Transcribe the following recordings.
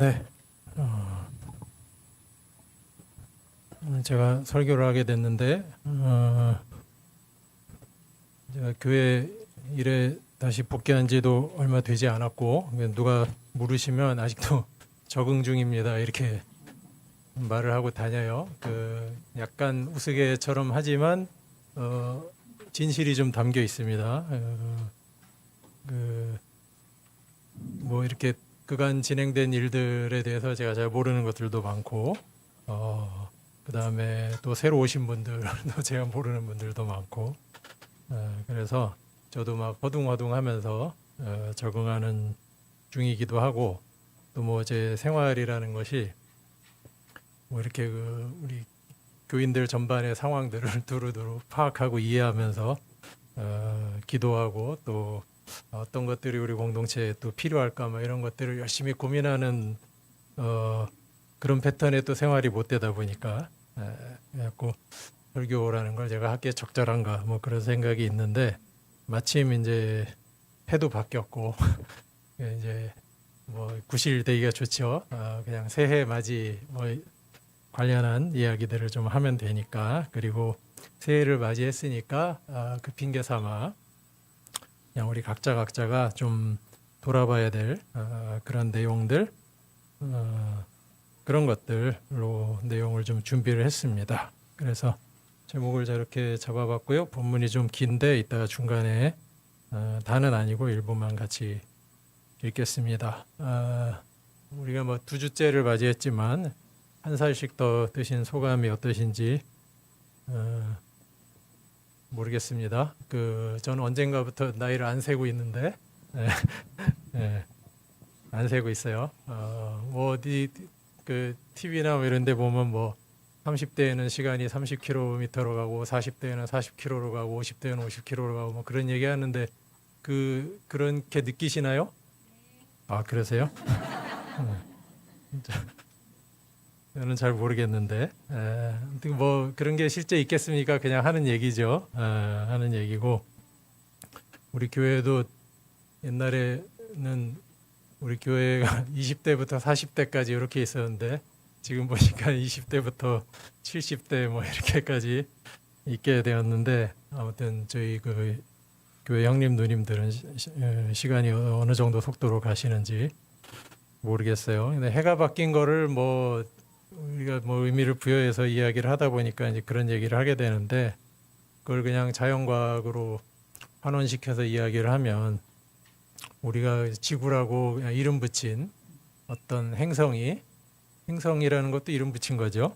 네. 오늘 제가 설교를 하게 됐는데 제가 교회 일에 다시 복귀한 지도 얼마 되지 않았고 누가 물으시면 아직도 적응 중입니다. 이렇게 말을 하고 다녀요. 약간 우스개처럼 하지만 진실이 좀 담겨 있습니다. 뭐 이렇게 그간 진행된 일들에 대해서 제가 잘 모르는 것들도 많고 그 다음에 또 새로 오신 분들도 제가 모르는 분들도 많고 그래서 저도 막 허둥허둥하면서 적응하는 중이기도 하고 또 뭐 제 생활이라는 것이 뭐 이렇게 우리 교인들 전반의 상황들을 두루두루 파악하고 이해하면서 기도하고 또 어떤 것들이 우리 공동체에 또 필요할까 뭐 이런 것들을 열심히 고민하는 그런 패턴의 또 생활이 못 되다 보니까 그래갖고 설교라는 걸 제가 하기에 적절한가 뭐 그런 생각이 있는데 마침 이제 해도 바뀌었고 이제 뭐 구실되기가 좋죠. 그냥 새해 맞이 뭐 관련한 이야기들을 좀 하면 되니까 그리고 새해를 맞이했으니까 그 핑계 삼아 그냥 우리 각자가 좀 돌아봐야 될 그런 내용들 그런 것들로 내용을 좀 준비를 했습니다. 그래서 제목을 저렇게 잡아봤고요. 본문이 좀 긴데 이따가 중간에 다는 아니고 일부만 같이 읽겠습니다. 우리가 뭐 2주째를 맞이했지만 한 살씩 더 드신 소감이 어떠신지 모르겠습니다. 저는 언젠가부터 나이를 안 세고 있는데 안 세고 있어요. 뭐 어디 TV나 뭐 이런 데 보면 뭐 30대에는 시간이 30km로 가고 40대에는 40km로 가고 50대에는 50km로 가고 뭐 그런 얘기 하는데 그렇게 느끼시나요? 아, 그러세요? 저는 잘 모르겠는데 뭐 그런 게 실제 있겠습니까? 그냥 하는 얘기죠. 하는 얘기고 우리 교회도 옛날에는 우리 교회가 20대부터 40대까지 이렇게 있었는데 지금 보니까 20대부터 70대 뭐 이렇게까지 있게 되었는데 아무튼 저희 교회 형님 누님들은 시간이 어느 정도 속도로 가시는지 모르겠어요. 근데 해가 바뀐 거를 뭐 우리가 뭐 의미를 부여해서 이야기를 하다 보니까 이제 그런 얘기를 하게 되는데 그걸 그냥 자연과학으로 환원시켜서 이야기를 하면 우리가 지구라고 그냥 이름 붙인 어떤 행성이라는 것도 이름 붙인 거죠.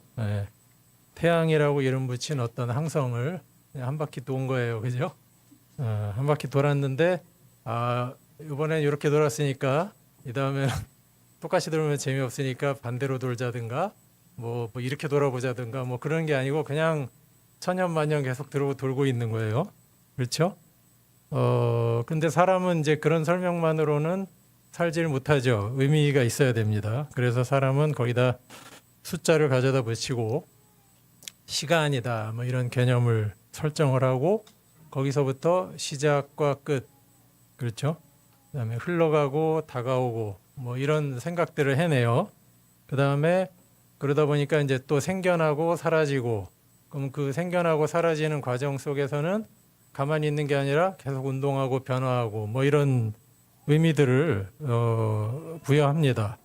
태양이라고 이름 붙인 어떤 항성을 그냥 한 바퀴 돈 거예요, 그죠? 한 바퀴 돌았는데 이번엔 이렇게 돌았으니까 이 다음에 똑같이 돌면 재미없으니까 반대로 돌자든가 뭐 이렇게 돌아보자든가 뭐 그런 게 아니고 그냥 천년만년 계속 돌고 있는 거예요. 그렇죠? 근데 사람은 이제 그런 설명만으로는 살질 못하죠. 의미가 있어야 됩니다. 그래서 사람은 거기다 숫자를 가져다 붙이고 시간이다 뭐 이런 개념을 설정을 하고 거기서부터 시작과 끝, 그렇죠? 그다음에 흘러가고 다가오고 뭐 이런 생각들을 해내요. 그다음에 그러다 보니까 이제 또 생겨나고 사라지고 그럼 그 생겨나고 사라지는 과정 속에서는 가만히 있는 게 아니라 계속 운동하고 변화하고 뭐 이런 의미들을 부여합니다.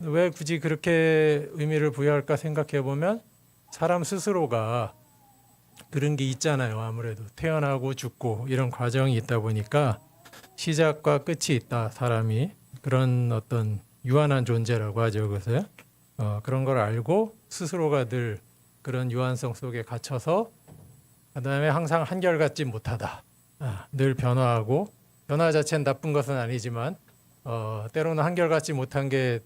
왜 굳이 그렇게 의미를 부여할까 생각해 보면 사람 스스로가 그런 게 있잖아요. 아무래도 태어나고 죽고 이런 과정이 있다 보니까 시작과 끝이 있다. 사람이 그런 어떤 유한한 존재라고 하죠. 그것을 그런 걸 알고 스스로가 늘 그런 유한성 속에 갇혀서 그다음에 항상 한결같지 못하다. 늘 변화하고 변화 자체는 나쁜 것은 아니지만 때로는 한결같지 못한 게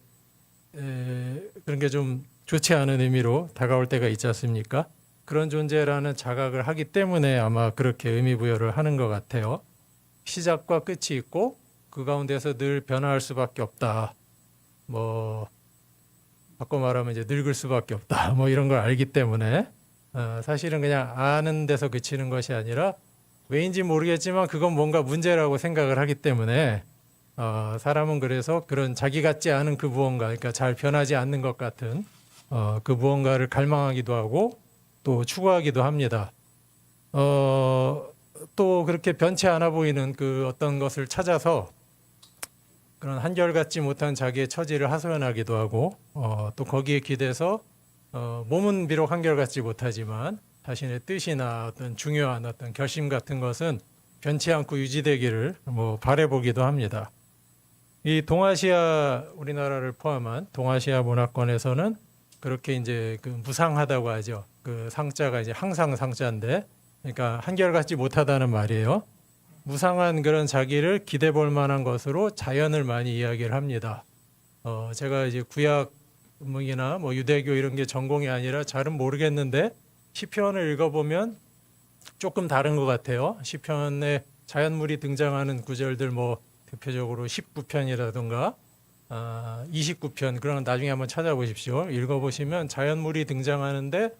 그런 게 좀 좋지 않은 의미로 다가올 때가 있지 않습니까? 그런 존재라는 자각을 하기 때문에 아마 그렇게 의미 부여를 하는 것 같아요. 시작과 끝이 있고 그 가운데서 늘 변화할 수밖에 없다. 뭐 바꿔 말하면 이제 늙을 수밖에 없다. 뭐 이런 걸 알기 때문에 사실은 그냥 아는 데서 그치는 것이 아니라 왜인지 모르겠지만 그건 뭔가 문제라고 생각을 하기 때문에 사람은 그래서 그런 자기 같지 않은 그 무언가, 그러니까 잘 변하지 않는 것 같은 그 무언가를 갈망하기도 하고 또 추구하기도 합니다. 또 그렇게 변치 않아 보이는 그 어떤 것을 찾아서 그런 한결같지 못한 자기의 처지를 하소연하기도 하고 또 거기에 기대서 몸은 비록 한결같지 못하지만 자신의 뜻이나 어떤 중요한 어떤 결심 같은 것은 변치 않고 유지되기를 바라보기도 합니다. 이 동아시아 우리나라를 포함한 동아시아 문화권에서는 그렇게 이제 그 무상하다고 하죠. 그 상자가 이제 항상 상자인데, 그러니까 한결같지 못하다는 말이에요. 무상한 그런 자기를 기대 볼 만한 것으로 자연을 많이 이야기를 합니다. 제가 이제 구약이나 유대교 이런 게 전공이 아니라 잘은 모르겠는데 시편을 읽어보면 조금 다른 것 같아요. 시편에 자연물이 등장하는 구절들 대표적으로 19편이라든가 29편 그런 나중에 한번 찾아보십시오. 읽어보시면 자연물이 등장하는데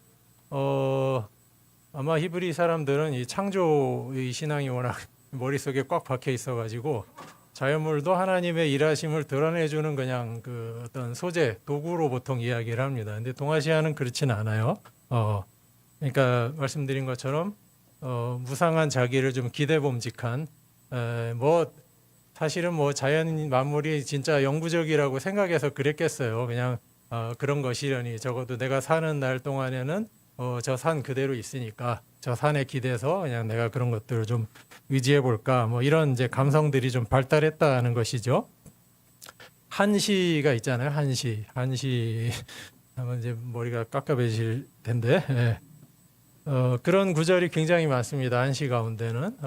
아마 히브리 사람들은 이 창조의 신앙이 워낙 머릿속에 꽉 박혀 있어가지고 자연물도 하나님의 일하심을 드러내주는 그냥 그 어떤 소재, 도구로 보통 이야기를 합니다. 근데 동아시아는 그렇지는 않아요. 그러니까 말씀드린 것처럼 무상한 자기를 좀 기대봄직한 사실은 자연 만물이 진짜 영구적이라고 생각해서 그랬겠어요. 그냥 그런 것이려니 적어도 내가 사는 날 동안에는 저 산 그대로 있으니까 저 산에 기대서 그냥 내가 그런 것들을 좀 의지해 볼까 이런 이제 감성들이 좀 발달했다는 것이죠. 한시가 있잖아요. 한시 하면 이제 머리가 깝깝해질 텐데 그런 구절이 굉장히 많습니다. 한시 가운데는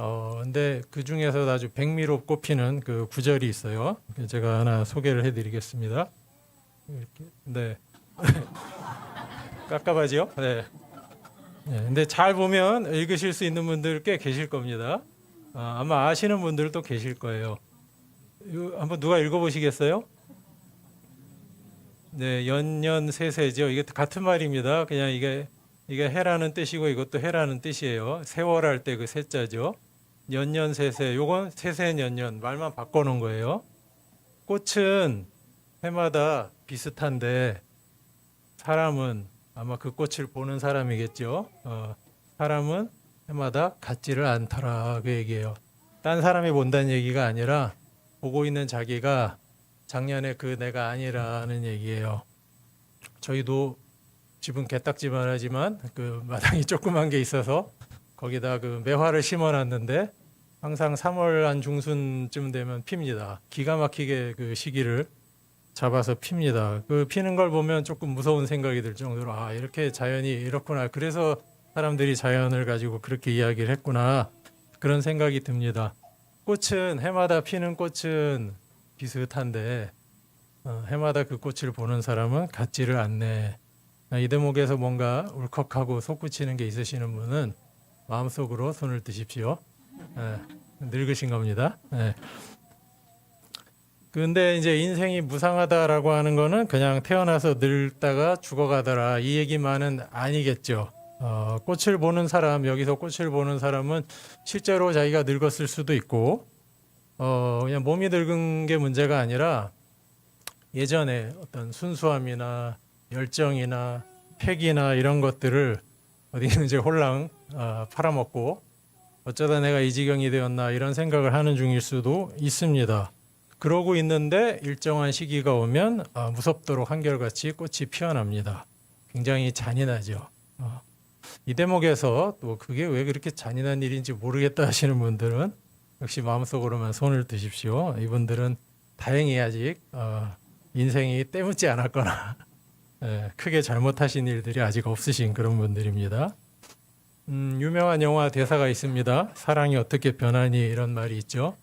근데 그 중에서 아주 백미로 꼽히는 그 구절이 있어요. 제가 하나 소개를 해드리겠습니다. 이렇게 네. 깝깝하죠? 네. 근데 잘 보면 읽으실 수 있는 분들 꽤 계실 겁니다. 아마 아시는 분들도 계실 거예요. 이거 한번 누가 읽어보시겠어요? 네, 연년세세죠. 이게 같은 말입니다. 그냥 이게 해라는 뜻이고 이것도 해라는 뜻이에요. 세월할 때 그 세자죠. 연년세세. 요건 세세년년 말만 바꿔놓은 거예요. 꽃은 해마다 비슷한데 사람은 아마 그 꽃을 보는 사람이겠죠. 사람은 해마다 같지를 않더라 그 얘기예요. 딴 사람이 본다는 얘기가 아니라 보고 있는 자기가 작년에 그 내가 아니라는 얘기예요. 저희도 집은 개딱지만 하지만 그 마당이 조그만 게 있어서 거기다 그 매화를 심어놨는데 항상 3월 한 중순쯤 되면 핍니다. 기가 막히게 그 시기를 잡아서 핍니다. 그 피는 걸 보면 조금 무서운 생각이 들 정도로 이렇게 자연이 이렇구나. 그래서 사람들이 자연을 가지고 그렇게 이야기를 했구나. 그런 생각이 듭니다. 꽃은 해마다 피는 꽃은 비슷한데 해마다 그 꽃을 보는 사람은 같지를 않네. 이 대목에서 뭔가 울컥하고 솟구치는 게 있으시는 분은 마음속으로 손을 드십시오. 늙으신 겁니다. 근데 이제 인생이 무상하다라고 하는 거는 그냥 태어나서 늙다가 죽어가더라 이 얘기만은 아니겠죠. 꽃을 보는 사람, 여기서 꽃을 보는 사람은 실제로 자기가 늙었을 수도 있고 그냥 몸이 늙은 게 문제가 아니라 예전에 어떤 순수함이나 열정이나 패기나 이런 것들을 어디는 이제 홀랑 팔아먹고 어쩌다 내가 이 지경이 되었나 이런 생각을 하는 중일 수도 있습니다. 그러고 있는데 일정한 시기가 오면 무섭도록 한결같이 꽃이 피어납니다. 굉장히 잔인하죠. 이 대목에서 또 그게 왜 그렇게 잔인한 일인지 모르겠다 하시는 분들은 역시 마음속으로만 손을 드십시오. 이분들은 다행히 아직 인생이 때묻지 않았거나 크게 잘못하신 일들이 아직 없으신 그런 분들입니다. 유명한 영화 대사가 있습니다. 사랑이 어떻게 변하니 이런 말이 있죠.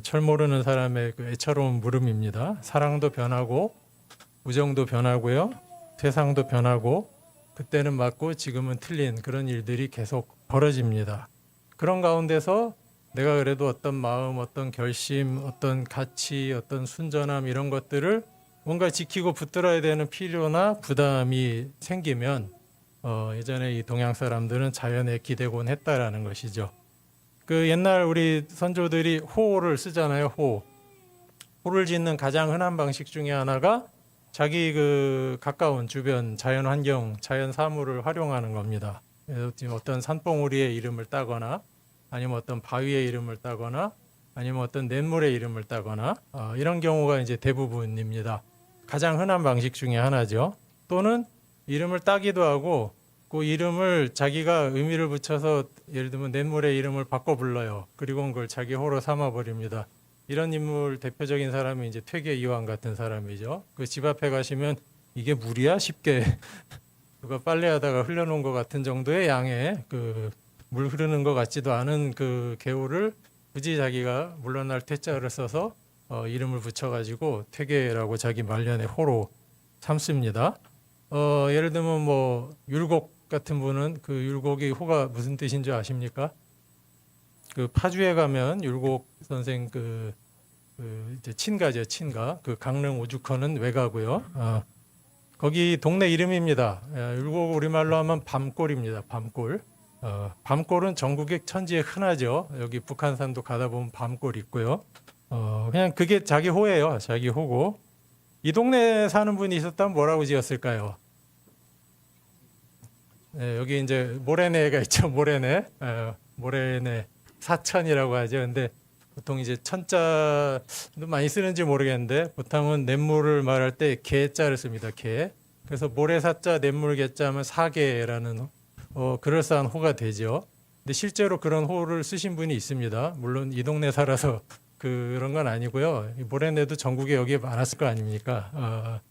철 모르는 사람의 그 애처로운 물음입니다. 사랑도 변하고 우정도 변하고요. 세상도 변하고 그때는 맞고 지금은 틀린 그런 일들이 계속 벌어집니다. 그런 가운데서 내가 그래도 어떤 마음, 어떤 결심, 어떤 가치, 어떤 순전함 이런 것들을 뭔가 지키고 붙들어야 되는 필요나 부담이 생기면 예전에 이 동양 사람들은 자연에 기대곤 했다라는 것이죠. 그 옛날 우리 선조들이 호를 쓰잖아요. 호. 호를 짓는 가장 흔한 방식 중에 하나가 자기 그 가까운 주변 자연 환경, 자연 사물을 활용하는 겁니다. 그래서 지금 어떤 산봉우리의 이름을 따거나 아니면 어떤 바위의 이름을 따거나 아니면 어떤 냇물의 이름을 따거나 이런 경우가 이제 대부분입니다. 가장 흔한 방식 중에 하나죠. 또는 이름을 따기도 하고 그 이름을 자기가 의미를 붙여서 예를 들면 냇물의 이름을 바꿔 불러요. 그리고 그걸 자기 호로 삼아 버립니다. 이런 인물 대표적인 사람이 이제 퇴계 이황 같은 사람이죠. 그 집 앞에 가시면 이게 물이야 쉽게 누가 빨래하다가 흘려놓은 것 같은 정도의 양의 그 물 흐르는 것 같지도 않은 그 개울을 굳이 자기가 물러날 퇴자를 써서 이름을 붙여가지고 퇴계라고 자기 말년의 호로 삼습니다. 예를 들면 뭐 율곡 같은 분은 그 율곡이 호가 무슨 뜻인 줄 아십니까? 그 파주에 가면 율곡 선생 그 이제 친가죠, 친가. 그 강릉 오죽헌은 외가고요. 거기 동네 이름입니다. 율곡 우리말로 하면 밤골입니다. 밤골. 밤골은 전국에 천지에 흔하죠. 여기 북한산도 가다 보면 밤골 있고요. 그냥 그게 자기 호예요. 자기 호고. 이 동네에 사는 분이 있었다면 뭐라고 지었을까요? 네, 여기 이제 모래내가 있죠. 모래내. 모래내 사천이라고 하죠. 근데 보통 이제 천자도 많이 쓰는지 모르겠는데 보통은 냇물을 말할 때 개자를 씁니다. 개. 그래서 모래사자 냇물개자 하면 사계라는 그럴싸한 호가 되죠. 근데 실제로 그런 호를 쓰신 분이 있습니다. 물론 이 동네 살아서 그런 건 아니고요. 모래내도 전국에 여기에 많았을 거 아닙니까?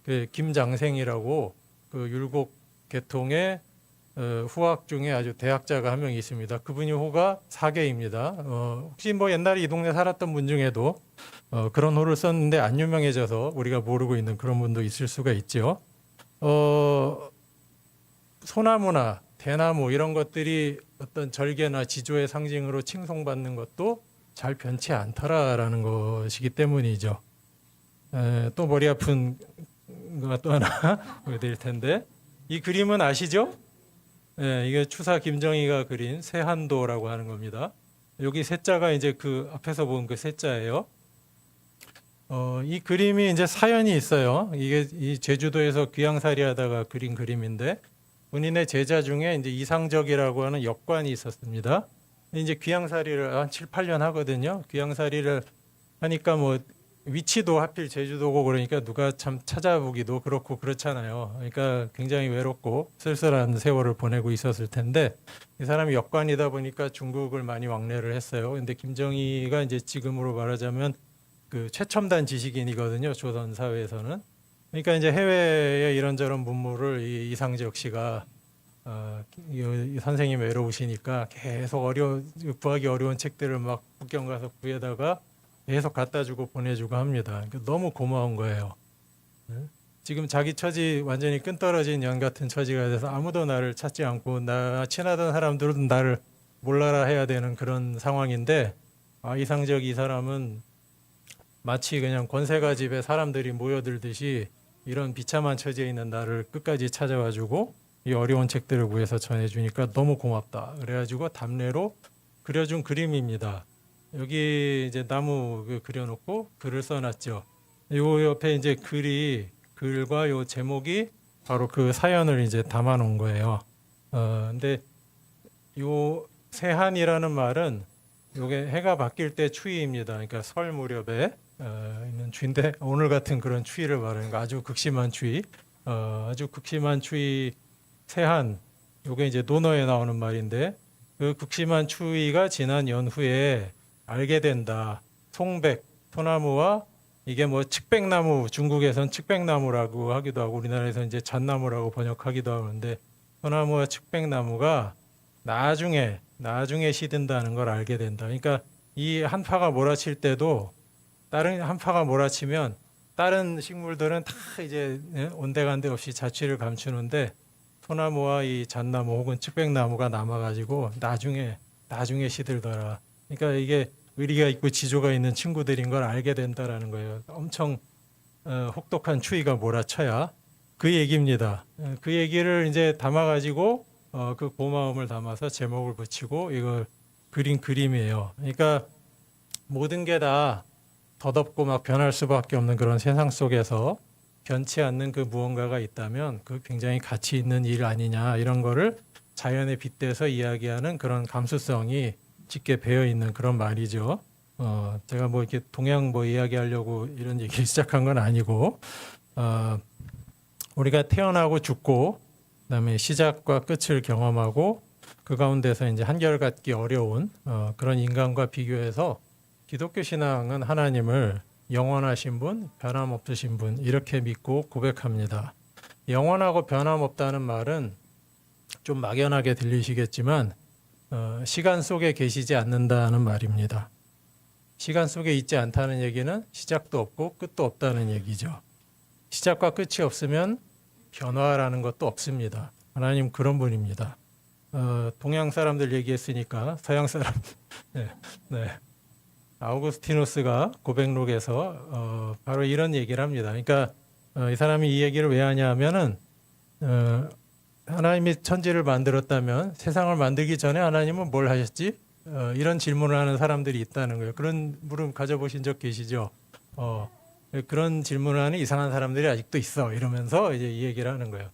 그 김장생이라고 그 율곡 계통의 후학 중에 아주 대학자가 한 명 있습니다. 그분이 호가 사계입니다. 혹시 뭐 옛날에 이 동네 살았던 분 중에도 그런 호를 썼는데 안 유명해져서 우리가 모르고 있는 그런 분도 있을 수가 있죠. 소나무나 대나무 이런 것들이 어떤 절개나 지조의 상징으로 칭송받는 것도 잘 변치 않더라라는 것이기 때문이죠. 또 머리 아픈 거가 또 하나 보여드릴 텐데 이 그림은 아시죠? 이게 추사 김정희가 그린 세한도라고 하는 겁니다. 여기 세자가 이제 그 앞에서 본 그 세자예요. 이 그림이 이제 사연이 있어요. 이게 이 제주도에서 귀향살이 하다가 그린 그림인데 본인의 제자 중에 이제 이상적이라고 하는 역관이 있었습니다. 이제 귀향살이를 한 7, 8년 하거든요. 귀향살이를 하니까 뭐 위치도 하필 제주도고 그러니까 누가 참 찾아보기도 그렇고 그렇잖아요. 그러니까 굉장히 외롭고 쓸쓸한 세월을 보내고 있었을 텐데 이 사람이 역관이다 보니까 중국을 많이 왕래를 했어요. 근데 김정희가 이제 지금으로 말하자면 그 최첨단 지식인이거든요. 조선 사회에서는. 그러니까 이제 해외에 이런저런 문물을 이 이상적 씨가 이 선생님이 외로우시니까 계속 구하기 어려운 책들을 막 북경 가서 구해다가 계속 갖다 주고 보내주고 합니다. 그러니까 너무 고마운 거예요. 지금 자기 처지 완전히 끈떨어진 연 같은 처지가 돼서 아무도 나를 찾지 않고 나 친하던 사람들은 나를 몰라라 해야 되는 그런 상황인데 이상적 이 사람은 마치 그냥 권세가 집에 사람들이 모여들듯이 이런 비참한 처지에 있는 나를 끝까지 찾아와주고 이 어려운 책들을 구해서 전해주니까 너무 고맙다. 그래가지고 답례로 그려준 그림입니다. 여기 이제 나무 그려놓고 글을 써놨죠. 요 옆에 이제 글과 요 제목이 바로 그 사연을 이제 담아놓은 거예요. 근데 요 세한이라는 말은 요게 해가 바뀔 때 추위입니다. 그러니까 설 무렵에 있는 추위인데 오늘 같은 그런 추위를 말하는 거 아주 극심한 추위, 아주 극심한 추위 세한. 요게 이제 논어에 나오는 말인데 그 극심한 추위가 지난 연후에 알게 된다. 송백, 소나무와 이게 뭐 측백나무, 중국에선 측백나무라고 하기도 하고 우리나라에서 이제 잣나무라고 번역하기도 하는데 소나무와 측백나무가 나중에 시든다는 걸 알게 된다. 그러니까 이 한파가 몰아칠 때도 다른 한파가 몰아치면 다른 식물들은 다 이제 온데간데 없이 자취를 감추는데 소나무와 이 잣나무 혹은 측백나무가 남아가지고 나중에 시들더라. 그러니까 이게 의리가 있고 지조가 있는 친구들인 걸 알게 된다라는 거예요. 엄청 혹독한 추위가 몰아쳐야 그 얘기입니다. 그 얘기를 이제 담아가지고 그 고마움을 담아서 제목을 붙이고 이걸 그린 그림이에요. 그러니까 모든 게 다 덧없고 막 변할 수밖에 없는 그런 세상 속에서 변치 않는 그 무언가가 있다면 그 굉장히 가치 있는 일 아니냐 이런 거를 자연에 빗대서 이야기하는 그런 감수성이 짙게 배어 있는 그런 말이죠. 제가 뭐 이렇게 동양 뭐 이야기하려고 이런 얘기를 시작한 건 아니고 우리가 태어나고 죽고 그다음에 시작과 끝을 경험하고 그 가운데서 이제 한결같기 어려운 그런 인간과 비교해서 기독교 신앙은 하나님을 영원하신 분, 변함없으신 분 이렇게 믿고 고백합니다. 영원하고 변함없다는 말은 좀 막연하게 들리시겠지만 시간 속에 계시지 않는다는 말입니다. 시간 속에 있지 않다는 얘기는 시작도 없고 끝도 없다는 얘기죠. 시작과 끝이 없으면 변화라는 것도 없습니다. 하나님 그런 분입니다. 동양 사람들 얘기했으니까 서양 사람 네. 아우구스티누스가 고백록에서 바로 이런 얘기를 합니다. 그러니까 이 사람이 이 얘기를 왜 하냐 하면은 하나님이 천지를 만들었다면 세상을 만들기 전에 하나님은 뭘 하셨지? 이런 질문을 하는 사람들이 있다는 거예요. 그런 물음 가져보신 적 계시죠? 그런 질문을 하는 이상한 사람들이 아직도 있어. 이러면서 이제 이 얘기를 하는 거예요.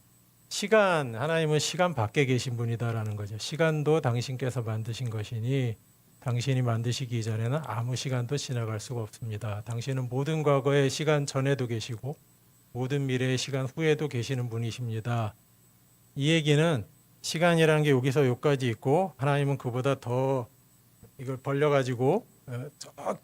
하나님은 시간 밖에 계신 분이다라는 거죠. 시간도 당신께서 만드신 것이니 당신이 만드시기 전에는 아무 시간도 지나갈 수가 없습니다. 당신은 모든 과거의 시간 전에도 계시고 모든 미래의 시간 후에도 계시는 분이십니다. 이 얘기는 시간이라는 게 여기서 여기까지 있고 하나님은 그보다 더 이걸 벌려가지고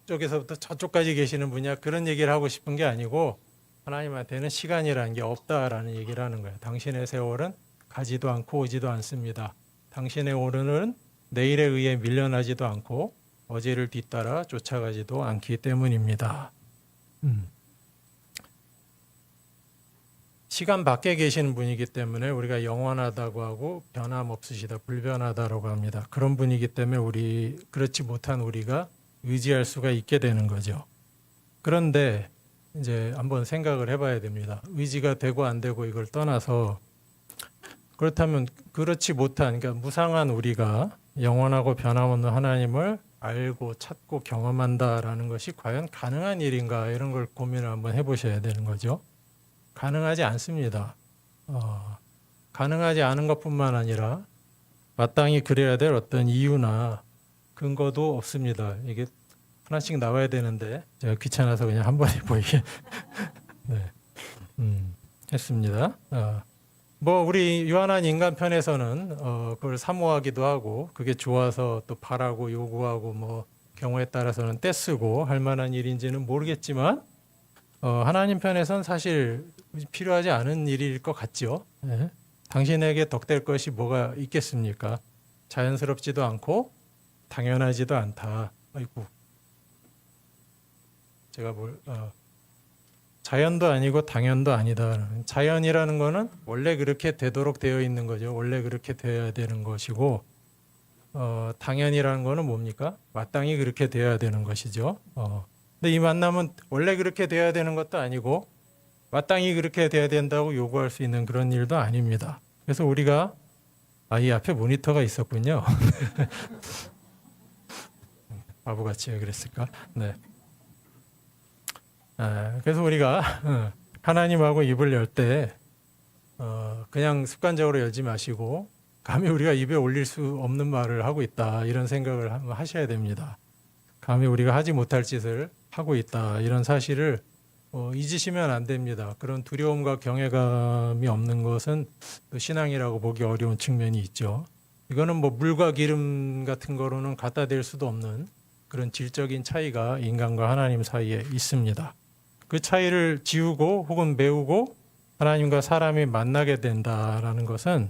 저쪽에서부터 저쪽까지 계시는 분이야 그런 얘기를 하고 싶은 게 아니고 하나님한테는 시간이라는 게 없다라는 얘기를 하는 거예요. 당신의 세월은 가지도 않고 오지도 않습니다. 당신의 오늘은 내일에 의해 밀려나지도 않고 어제를 뒤따라 쫓아가지도 않기 때문입니다. 시간 밖에 계시는 분이기 때문에 우리가 영원하다고 하고 변함없으시다, 불변하다라고 합니다. 그런 분이기 때문에 그렇지 못한 우리가 의지할 수가 있게 되는 거죠. 그런데 이제 한번 생각을 해봐야 됩니다. 의지가 되고 안 되고 이걸 떠나서 그렇다면 그렇지 못한 그러니까 무상한 우리가 영원하고 변함없는 하나님을 알고 찾고 경험한다라는 것이 과연 가능한 일인가 이런 걸 고민을 한번 해보셔야 되는 거죠. 가능하지 않습니다. 가능하지 않은 것뿐만 아니라 마땅히 그래야 될 어떤 이유나 근거도 없습니다. 이게 하나씩 나와야 되는데 제가 귀찮아서 그냥 한 번에 보이게 네. 했습니다. 뭐 우리 유한한 인간 편에서는 그걸 사모하기도 하고 그게 좋아서 또 바라고 요구하고 뭐 경우에 따라서는 떼쓰고 할 만한 일인지는 모르겠지만 하나님 편에선 사실 필요하지 않은 일일 것 같죠. 네. 당신에게 덕될 것이 뭐가 있겠습니까? 자연스럽지도 않고 당연하지도 않다. 아이고, 제가 자연도 아니고 당연도 아니다. 자연이라는 거는 원래 그렇게 되도록 되어 있는 거죠. 원래 그렇게 되어야 되는 것이고 당연이라는 거는 뭡니까? 마땅히 그렇게 되어야 되는 것이죠. 근데 이 만남은 원래 그렇게 되어야 되는 것도 아니고 마땅히 그렇게 돼야 된다고 요구할 수 있는 그런 일도 아닙니다. 그래서 우리가 이 앞에 모니터가 있었군요. 바보같이 왜 그랬을까? 네. 그래서 우리가 하나님하고 입을 열 때 그냥 습관적으로 열지 마시고 감히 우리가 입에 올릴 수 없는 말을 하고 있다 이런 생각을 하셔야 됩니다. 감히 우리가 하지 못할 짓을 하고 있다 이런 사실을 잊으시면 안 됩니다. 그런 두려움과 경외감이 없는 것은 또 신앙이라고 보기 어려운 측면이 있죠. 이거는 뭐 물과 기름 같은 거로는 갖다 댈 수도 없는 그런 질적인 차이가 인간과 하나님 사이에 있습니다. 그 차이를 지우고 혹은 메우고 하나님과 사람이 만나게 된다라는 것은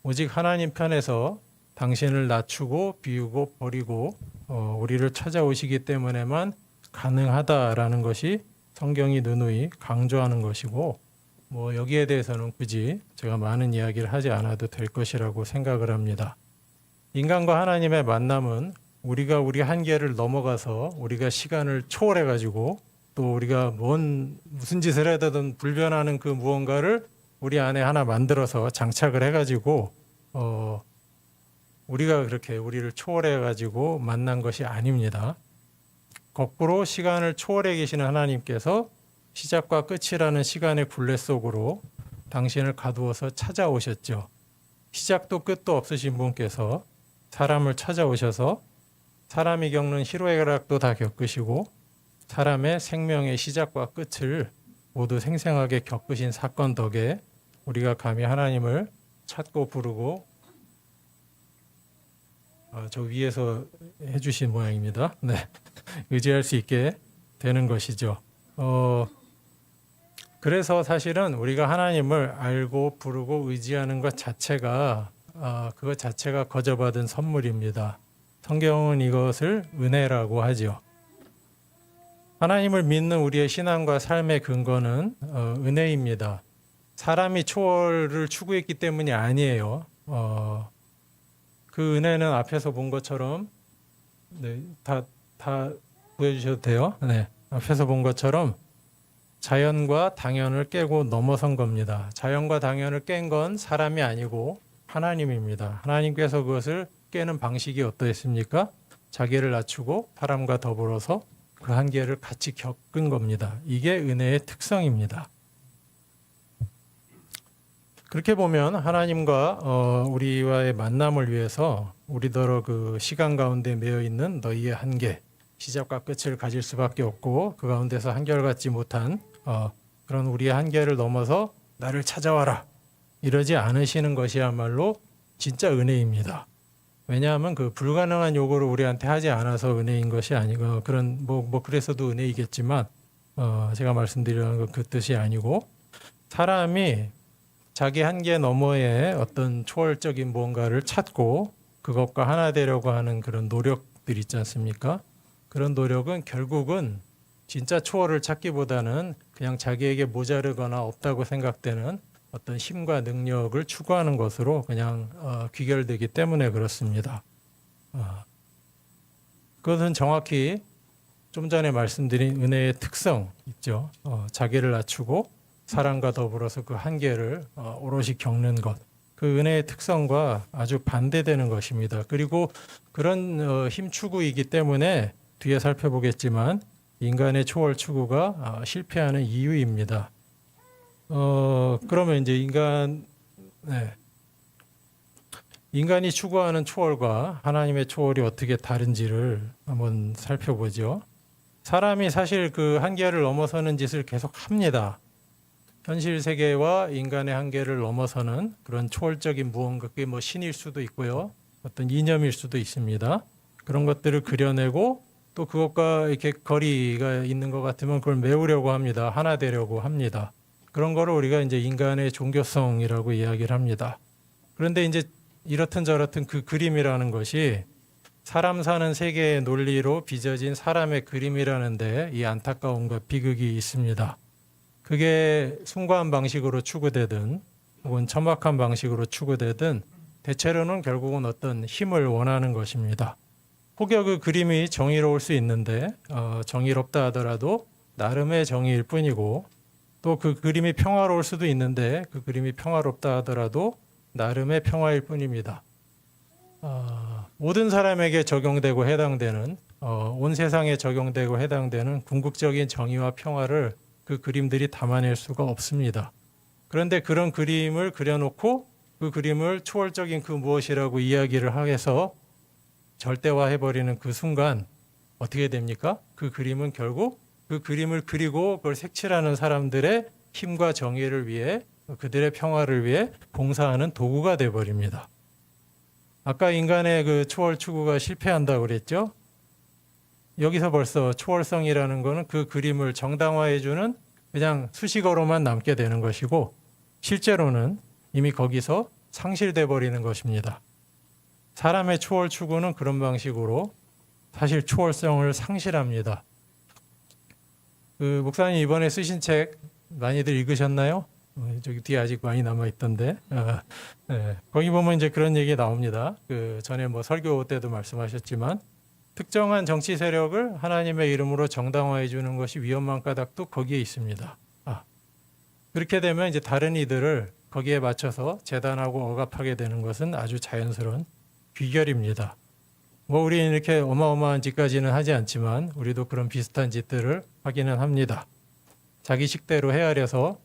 오직 하나님 편에서 당신을 낮추고 비우고 버리고 우리를 찾아오시기 때문에만 가능하다라는 것이 성경이 누누이 강조하는 것이고 뭐 여기에 대해서는 굳이 제가 많은 이야기를 하지 않아도 될 것이라고 생각을 합니다. 인간과 하나님의 만남은 우리가 우리 한계를 넘어가서 우리가 시간을 초월해 가지고 또 우리가 무슨 짓을 해든 불변하는 그 무언가를 우리 안에 하나 만들어서 장착을 해 가지고 우리가 그렇게 우리를 초월해 가지고 만난 것이 아닙니다. 거꾸로 시간을 초월해 계시는 하나님께서 시작과 끝이라는 시간의 굴레 속으로 당신을 가두어서 찾아오셨죠. 시작도 끝도 없으신 분께서 사람을 찾아오셔서 사람이 겪는 희로애락도 다 겪으시고 사람의 생명의 시작과 끝을 모두 생생하게 겪으신 사건 덕에 우리가 감히 하나님을 찾고 부르고 저 위에서 해주신 모양입니다. 네, 의지할 수 있게 되는 것이죠. 그래서 사실은 우리가 하나님을 알고 부르고 의지하는 것 자체가 그것 자체가 거저받은 선물입니다. 성경은 이것을 은혜라고 하죠. 하나님을 믿는 우리의 신앙과 삶의 근거는 은혜입니다. 사람이 초월을 추구했기 때문이 아니에요. 그 은혜는 앞에서 본 것처럼 다 보여주셔도 돼요. 네, 앞에서 본 것처럼 자연과 당연을 깨고 넘어선 겁니다. 자연과 당연을 깬 건 사람이 아니고 하나님입니다. 하나님께서 그것을 깨는 방식이 어떠했습니까? 자기를 낮추고 사람과 더불어서 그 한계를 같이 겪은 겁니다. 이게 은혜의 특성입니다. 그렇게 보면 하나님과 우리와의 만남을 위해서 우리더러 그 시간 가운데 매여 있는 너희의 한계, 시작과 끝을 가질 수밖에 없고 그 가운데서 한결같지 못한 그런 우리의 한계를 넘어서 나를 찾아와라 이러지 않으시는 것이야말로 진짜 은혜입니다. 왜냐하면 그 불가능한 요구를 우리한테 하지 않아서 은혜인 것이 아니고 그런 뭐 그래서도 은혜이겠지만 제가 말씀드리는 그 뜻이 아니고 사람이 자기 한계 너머에 어떤 초월적인 무언가를 찾고 그것과 하나 되려고 하는 그런 노력들 있지 않습니까? 그런 노력은 결국은 진짜 초월을 찾기보다는 그냥 자기에게 모자르거나 없다고 생각되는 어떤 힘과 능력을 추구하는 것으로 그냥 귀결되기 때문에 그렇습니다. 그것은 정확히 좀 전에 말씀드린 은혜의 특성 있죠. 자기를 낮추고 사람과 더불어서 그 한계를 오롯이 겪는 것. 그 은혜의 특성과 아주 반대되는 것입니다. 그리고 그런 힘 추구이기 때문에 뒤에 살펴보겠지만 인간의 초월 추구가 실패하는 이유입니다. 그러면 이제 인간이 추구하는 초월과 하나님의 초월이 어떻게 다른지를 한번 살펴보죠. 사람이 사실 그 한계를 넘어서는 짓을 계속 합니다. 현실 세계와 인간의 한계를 넘어서는 그런 초월적인 무언가, 그게 뭐 신일 수도 있고요. 어떤 이념일 수도 있습니다. 그런 것들을 그려내고 또 그것과 이렇게 거리가 있는 것 같으면 그걸 메우려고 합니다. 하나 되려고 합니다. 그런 거를 우리가 이제 인간의 종교성이라고 이야기를 합니다. 그런데 이제 이렇든 저렇든 그 그림이라는 것이 사람 사는 세계의 논리로 빚어진 사람의 그림이라는데 이 안타까움과 비극이 있습니다. 그게 숭고한 방식으로 추구되든 혹은 천박한 방식으로 추구되든 대체로는 결국은 어떤 힘을 원하는 것입니다. 혹여 그 그림이 정의로울 수 있는데 정의롭다 하더라도 나름의 정의일 뿐이고 또 그 그림이 평화로울 수도 있는데 그 그림이 평화롭다 하더라도 나름의 평화일 뿐입니다. 모든 사람에게 적용되고 해당되는 온 세상에 적용되고 해당되는 궁극적인 정의와 평화를 그 그림들이 담아낼 수가 없습니다. 그런데 그런 그림을 그려놓고 그 그림을 초월적인 그 무엇이라고 이야기를 해서 절대화해버리는 그 순간 어떻게 됩니까? 그 그림은 결국 그 그림을 그리고 그걸 색칠하는 사람들의 힘과 정의를 위해 그들의 평화를 위해 봉사하는 도구가 돼버립니다. 아까 인간의 그 초월 추구가 실패한다고 그랬죠? 여기서 벌써 초월성이라는 것은 그 그림을 정당화해주는 그냥 수식어로만 남게 되는 것이고 실제로는 이미 거기서 상실돼 버리는 것입니다. 사람의 초월 추구는 그런 방식으로 사실 초월성을 상실합니다. 그 목사님 이번에 쓰신 책 많이들 읽으셨나요? 저기 뒤에 아직 많이 남아 있던데. 네. 거기 보면 이제 그런 얘기 나옵니다. 그 전에 뭐 설교 때도 말씀하셨지만 특정한 정치 세력을 하나님의 이름으로 정당화해 주는 것이 위험한 까닭도 거기에 있습니다. 그렇게 되면 이제 다른 이들을 거기에 맞춰서 재단하고 억압하게 되는 것은 아주 자연스러운 귀결입니다. 뭐 우리는 이렇게 어마어마한 짓까지는 하지 않지만 우리도 그런 비슷한 짓들을 하기는 합니다. 자기 식대로 헤아려서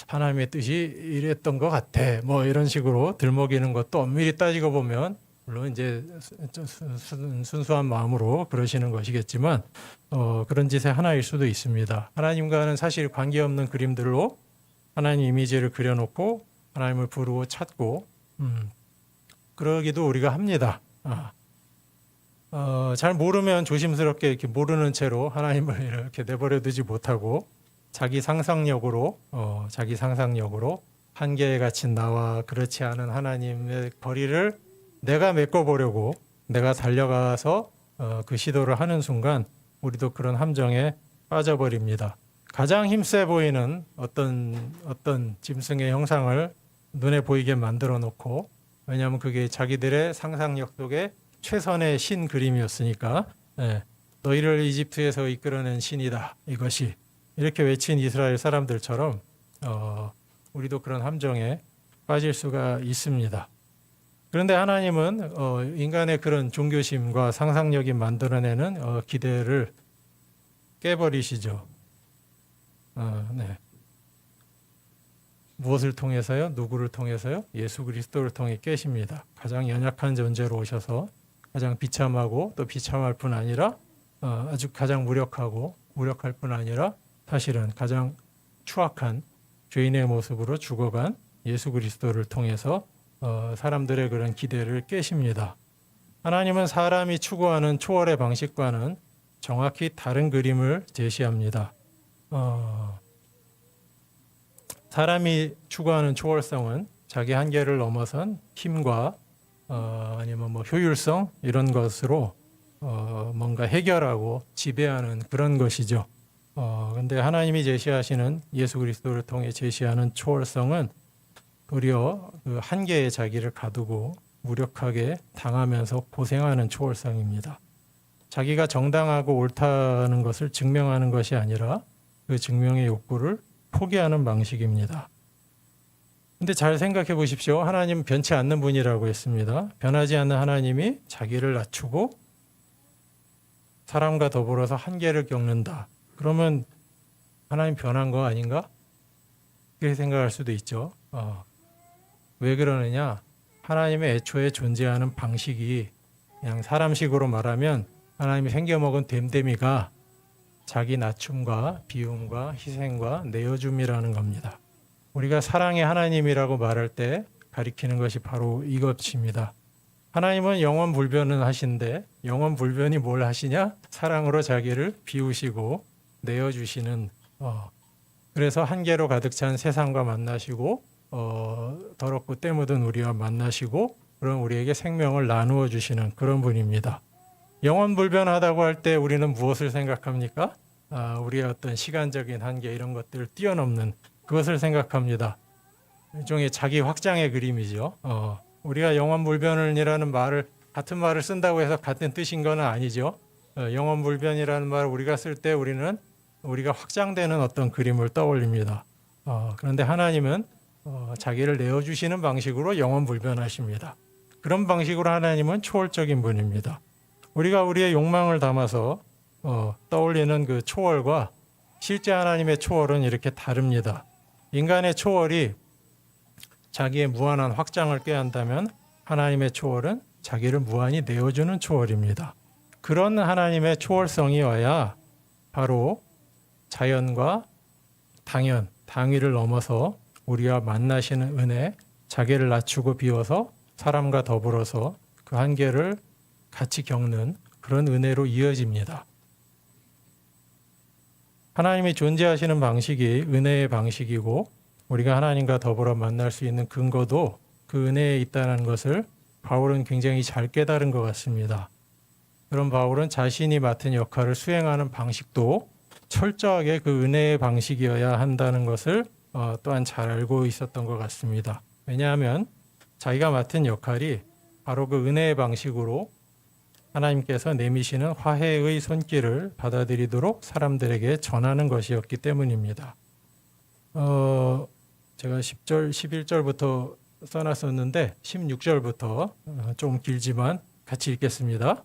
하나님의 뜻이 이랬던 것 같아. 뭐 이런 식으로 들먹이는 것도 엄밀히 따지고 보면 물론 이제 순수한 마음으로 그러시는 것이겠지만 그런 짓의 하나일 수도 있습니다. 하나님과는 사실 관계없는 그림들로 하나님 이미지를 그려놓고 하나님을 부르고 찾고 그러기도 우리가 합니다. 잘 모르면 조심스럽게 이렇게 모르는 채로 하나님을 이렇게 내버려 두지 못하고 자기 상상력으로 한계에 갇힌 나와 그렇지 않은 하나님의 거리를 내가 메꿔보려고 내가 달려가서 그 시도를 하는 순간 우리도 그런 함정에 빠져버립니다. 가장 힘세 보이는 어떤 짐승의 형상을 눈에 보이게 만들어 놓고 왜냐하면 그게 자기들의 상상력 속에 최선의 신 그림이었으니까 너희를 이집트에서 이끌어낸 신이다 이것이 이렇게 외친 이스라엘 사람들처럼 우리도 그런 함정에 빠질 수가 있습니다. 그런데 하나님은 인간의 그런 종교심과 상상력이 만들어내는 기대를 깨버리시죠. 무엇을 통해서요? 누구를 통해서요? 예수 그리스도를 통해 깨십니다. 가장 연약한 존재로 오셔서 가장 비참하고 또 비참할 뿐 아니라 아주 가장 무력할 뿐 아니라 사실은 가장 추악한 죄인의 모습으로 죽어간 예수 그리스도를 통해서 사람들의 그런 기대를 깨십니다. 하나님은 사람이 추구하는 초월의 방식과는 정확히 다른 그림을 제시합니다. 사람이 추구하는 초월성은 자기 한계를 넘어선 힘과 아니면 뭐 효율성 이런 것으로 뭔가 해결하고 지배하는 그런 것이죠. 근데 하나님이 제시하시는 예수 그리스도를 통해 제시하는 초월성은 도리어 그 한계에 자기를 가두고 무력하게 당하면서 고생하는 초월성입니다. 자기가 정당하고 옳다는 것을 증명하는 것이 아니라 그 증명의 욕구를 포기하는 방식입니다. 근데 잘 생각해 보십시오. 하나님 변치 않는 분이라고 했습니다. 변하지 않는 하나님이 자기를 낮추고 사람과 더불어서 한계를 겪는다. 그러면 하나님 변한 거 아닌가? 그렇게 생각할 수도 있죠. 왜 그러느냐? 하나님의 애초에 존재하는 방식이 그냥 사람식으로 말하면 하나님이 생겨먹은 됨됨이가 자기 낮춤과 비움과 희생과 내어줌이라는 겁니다. 우리가 사랑의 하나님이라고 말할 때 가리키는 것이 바로 이것입니다. 하나님은 영원불변은 하신데 영원불변이 뭘 하시냐? 사랑으로 자기를 비우시고 내어주시는 그래서 한계로 가득 찬 세상과 만나시고 더럽고 때 묻은 우리와 만나시고 그런 우리에게 생명을 나누어 주시는 그런 분입니다. 영원불변하다고 할 때 우리는 무엇을 생각합니까? 우리의 어떤 시간적인 한계 이런 것들을 뛰어넘는 그것을 생각합니다. 일종의 자기 확장의 그림이죠. 우리가 영원불변이라는 말을 같은 말을 쓴다고 해서 같은 뜻인 건 아니죠. 영원불변이라는 말을 우리가 쓸 때 우리가 확장되는 어떤 그림을 떠올립니다. 그런데 하나님은 자기를 내어주시는 방식으로 영원불변하십니다. 그런 방식으로 하나님은 초월적인 분입니다. 우리가 우리의 욕망을 담아서 떠올리는 그 초월과 실제 하나님의 초월은 이렇게 다릅니다. 인간의 초월이 자기의 무한한 확장을 꾀한다면 하나님의 초월은 자기를 무한히 내어주는 초월입니다. 그런 하나님의 초월성이어야 바로 자연과 당위를 넘어서 우리와 만나시는 은혜, 자기를 낮추고 비워서 사람과 더불어서 그 한계를 같이 겪는 그런 은혜로 이어집니다. 하나님이 존재하시는 방식이 은혜의 방식이고 우리가 하나님과 더불어 만날 수 있는 근거도 그 은혜에 있다는 것을 바울은 굉장히 잘 깨달은 것 같습니다. 그런 바울은 자신이 맡은 역할을 수행하는 방식도 철저하게 그 은혜의 방식이어야 한다는 것을 또한 잘 알고 있었던 것 같습니다. 왜냐하면 자기가 맡은 역할이 바로 그 은혜의 방식으로 하나님께서 내미시는 화해의 손길을 받아들이도록 사람들에게 전하는 것이었기 때문입니다. 제가 10절, 11절부터 써놨었는데 16절부터 좀 길지만 같이 읽겠습니다.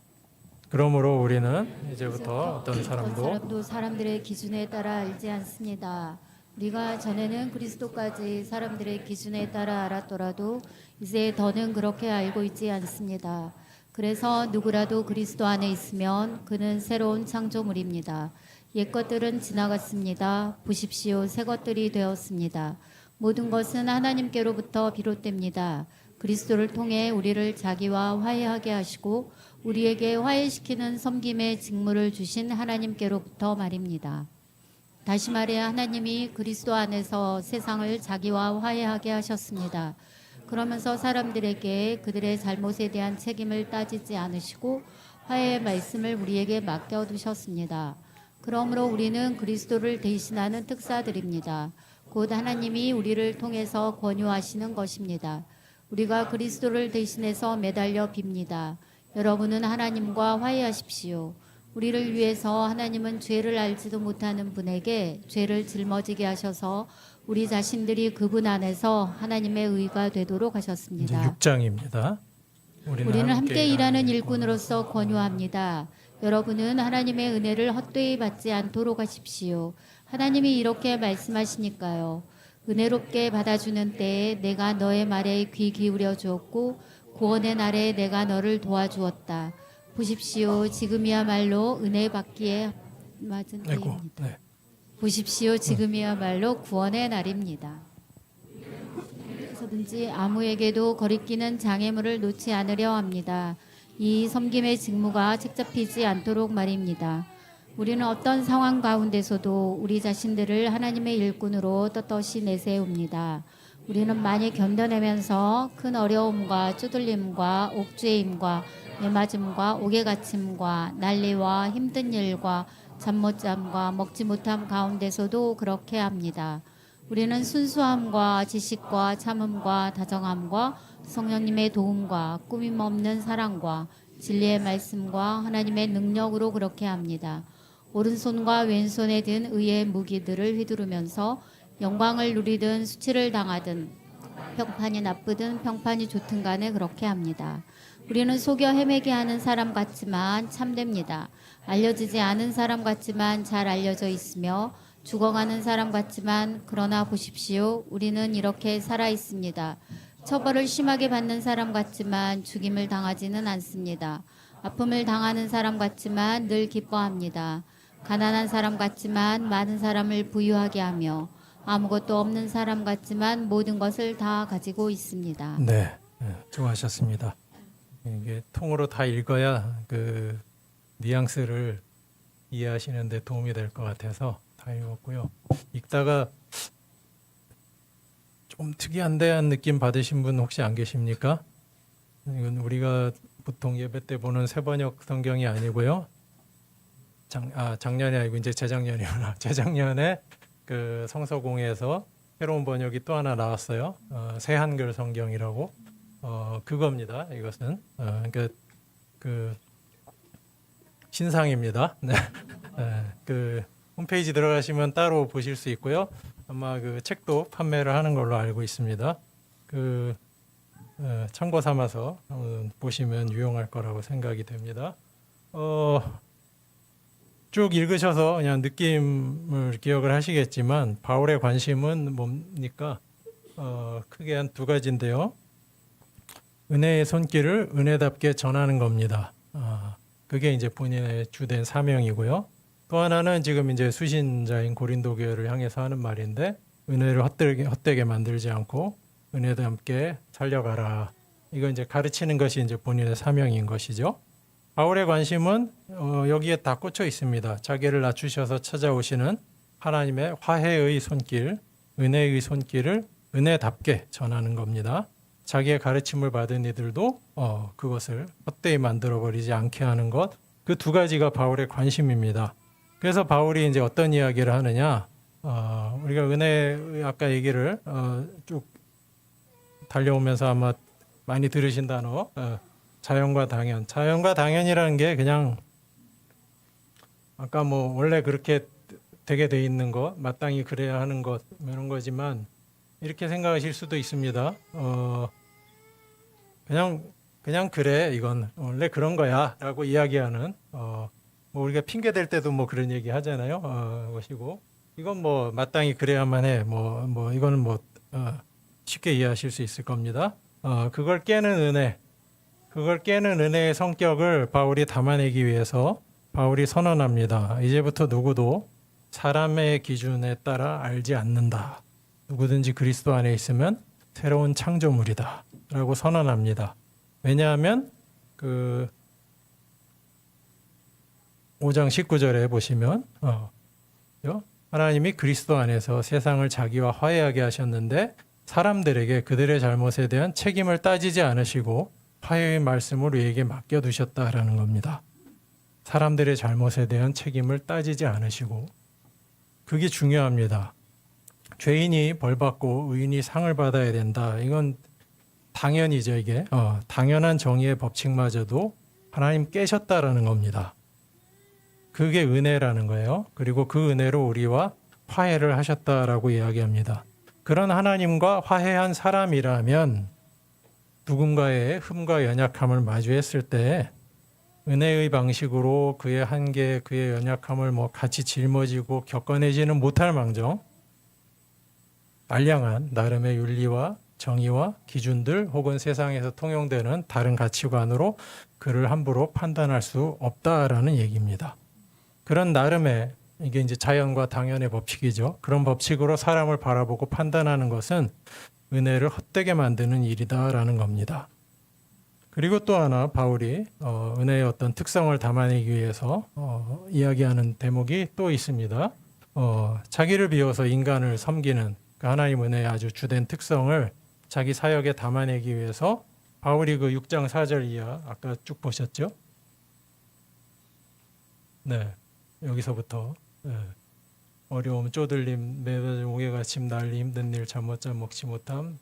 그러므로 우리는 이제부터 어떤 사람도 사람들의 기준에 따라 알지 않습니다. 우리가 전에는 그리스도까지 사람들의 기준에 따라 알았더라도 이제 더는 그렇게 알고 있지 않습니다. 그래서 누구라도 그리스도 안에 있으면 그는 새로운 창조물입니다. 옛 것들은 지나갔습니다. 보십시오, 새 것들이 되었습니다. 모든 것은 하나님께로부터 비롯됩니다. 그리스도를 통해 우리를 자기와 화해하게 하시고 우리에게 화해시키는 섬김의 직무를 주신 하나님께로부터 말입니다. 다시 말해 하나님이 그리스도 안에서 세상을 자기와 화해하게 하셨습니다. 그러면서 사람들에게 그들의 잘못에 대한 책임을 따지지 않으시고 화해의 말씀을 우리에게 맡겨두셨습니다. 그러므로 우리는 그리스도를 대신하는 특사들입니다. 곧 하나님이 우리를 통해서 권유하시는 것입니다. 우리가 그리스도를 대신해서 매달려 빕니다. 여러분은 하나님과 화해하십시오. 우리를 위해서 하나님은 죄를 알지도 못하는 분에게 죄를 짊어지게 하셔서 우리 자신들이 그분 안에서 하나님의 의가 되도록 하셨습니다. 이제 6장입니다. 우리는 함께 일하는 일꾼으로서 권유합니다. 여러분은 하나님의 은혜를 헛되이 받지 않도록 하십시오. 하나님이 이렇게 말씀하시니까요. 은혜롭게 받아주는 때에 내가 너의 말에 귀 기울여 주었고 구원의 날에 내가 너를 도와주었다. 보십시오, 지금이야말로 은혜 받기에 맞은 때입니다. 네. 보십시오, 지금이야말로 구원의 날입니다. 어디서든지 아무에게도 거리끼는 장애물을 놓지 않으려 합니다. 이 섬김의 직무가 책잡히지 않도록 말입니다. 우리는 어떤 상황 가운데서도 우리 자신들을 하나님의 일꾼으로 떳떳이 내세웁니다. 우리는 많이 견뎌내면서 큰 어려움과 쭈들림과 옥죄임과 매맞음과 옥에갇힘과 난리와 힘든 일과 잠 못 잠과 먹지 못함 가운데서도 그렇게 합니다. 우리는 순수함과 지식과 참음과 다정함과 성령님의 도움과 꾸밈 없는 사랑과 진리의 말씀과 하나님의 능력으로 그렇게 합니다. 오른손과 왼손에 든 의의 무기들을 휘두르면서 영광을 누리든 수치를 당하든 평판이 나쁘든 평판이 좋든 간에 그렇게 합니다. 우리는 속여 헤매게 하는 사람 같지만 참됩니다. 알려지지 않은 사람 같지만 잘 알려져 있으며 죽어가는 사람 같지만 그러나 보십시오. 우리는 이렇게 살아 있습니다. 처벌을 심하게 받는 사람 같지만 죽임을 당하지는 않습니다. 아픔을 당하는 사람 같지만 늘 기뻐합니다. 가난한 사람 같지만 많은 사람을 부유하게 하며 아무것도 없는 사람 같지만 모든 것을 다 가지고 있습니다. 네, 수고하셨습니다. 이게 통으로 다 읽어야 그 뉘앙스를 이해하시는 데 도움이 될 것 같아서 다 읽었고요. 읽다가 좀 특이한데 한 느낌 받으신 분 혹시 안 계십니까? 이건 우리가 보통 예배 때 보는 새번역 성경이 아니고요. 작년이 아니고 이제 재작년이구나. 재작년에 그 성서공회에서 새로운 번역이 또 하나 나왔어요. 새 한글 성경이라고. 그겁니다. 이것은 그러니까 그 신상입니다. 네. 그 홈페이지 들어가시면 따로 보실 수 있고요. 아마 그 책도 판매를 하는 걸로 알고 있습니다. 그 참고 삼아서 보시면 유용할 거라고 생각이 됩니다. 쭉 읽으셔서 그냥 느낌을 기억을 하시겠지만 바울의 관심은 뭡니까? 크게 한 두 가지인데요. 은혜의 손길을 은혜답게 전하는 겁니다. 그게 이제 본인의 주된 사명이고요. 또 하나는 지금 이제 수신자인 고린도 교회를 향해서 하는 말인데 은혜를 헛되게 만들지 않고 은혜답게 살려가라. 이거 이제 가르치는 것이 이제 본인의 사명인 것이죠. 바울의 관심은 여기에 다 꽂혀 있습니다. 자기를 낮추셔서 찾아오시는 하나님의 화해의 손길, 은혜의 손길을 은혜답게 전하는 겁니다. 자기의 가르침을 받은 이들도 그것을 헛되이 만들어버리지 않게 하는 것, 그 두 가지가 바울의 관심입니다. 그래서 바울이 이제 어떤 이야기를 하느냐, 우리가 은혜 아까 얘기를 쭉 달려오면서 아마 많이 들으신 단어, 자연과 당연. 자연과 당연이라는 게 그냥 아까 뭐 원래 그렇게 되게 돼 있는 것, 마땅히 그래야 하는 것 이런 거지만 이렇게 생각하실 수도 있습니다. 그냥 그냥 그래 이건 원래 그런 거야라고 이야기하는 뭐 우리가 핑계 댈 때도 뭐 그런 얘기 하잖아요. 것이고 이건 뭐 마땅히 그래야만 해. 뭐 이거는 뭐 쉽게 이해하실 수 있을 겁니다. 그걸 깨는 은혜의 성격을 바울이 담아내기 위해서 바울이 선언합니다. 이제부터 누구도 사람의 기준에 따라 알지 않는다. 누구든지 그리스도 안에 있으면 새로운 창조물이다. 라고 선언합니다. 왜냐하면 그 5장 19절에 보시면 하나님이 그리스도 안에서 세상을 자기와 화해하게 하셨는데 사람들에게 그들의 잘못에 대한 책임을 따지지 않으시고 화해의 말씀을 우리에게 맡겨두셨다라는 겁니다. 사람들의 잘못에 대한 책임을 따지지 않으시고 그게 중요합니다. 죄인이 벌받고 의인이 상을 받아야 된다. 이건 당연이죠. 이게 당연한 정의의 법칙마저도 하나님 깨셨다라는 겁니다. 그게 은혜라는 거예요. 그리고 그 은혜로 우리와 화해를 하셨다라고 이야기합니다. 그런 하나님과 화해한 사람이라면 누군가의 흠과 연약함을 마주했을 때 은혜의 방식으로 그의 한계, 그의 연약함을 뭐 같이 짊어지고 겪어내지는 못할 망정 알량한 나름의 윤리와 정의와 기준들 혹은 세상에서 통용되는 다른 가치관으로 그를 함부로 판단할 수 없다라는 얘기입니다. 그런 나름의 이게 이제 자연과 당연의 법칙이죠. 그런 법칙으로 사람을 바라보고 판단하는 것은 은혜를 헛되게 만드는 일이다라는 겁니다. 그리고 또 하나 바울이 은혜의 어떤 특성을 담아내기 위해서 이야기하는 대목이 또 있습니다. 자기를 비워서 인간을 섬기는 그 하나님 은혜의 아주 주된 특성을 자기 사역에 담아내기 위해서 바울이 그 6장 4절 이하 아까 쭉 보셨죠? 네, 여기서부터 어려움, 쪼들림, 매달 무게가침, 난리, 힘든 일, 잠 못 잠 먹지 못함,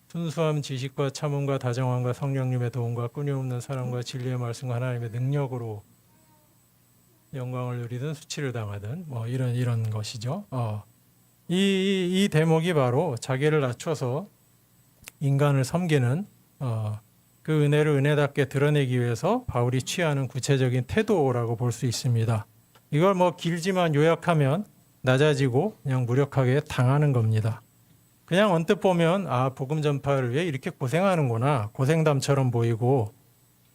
순수함, 지식과 참음과 다정함과 성령님의 도움과 끊임없는 사랑과 진리의 말씀과 하나님의 능력으로 영광을 누리든 수치를 당하든 뭐 이런 것이죠. 이 대목이 바로 자기를 낮춰서 인간을 섬기는 그 은혜를 은혜답게 드러내기 위해서 바울이 취하는 구체적인 태도라고 볼 수 있습니다. 이걸 뭐 길지만 요약하면 낮아지고 그냥 무력하게 당하는 겁니다. 그냥 언뜻 보면 복음 전파를 위해 이렇게 고생하는구나 고생담처럼 보이고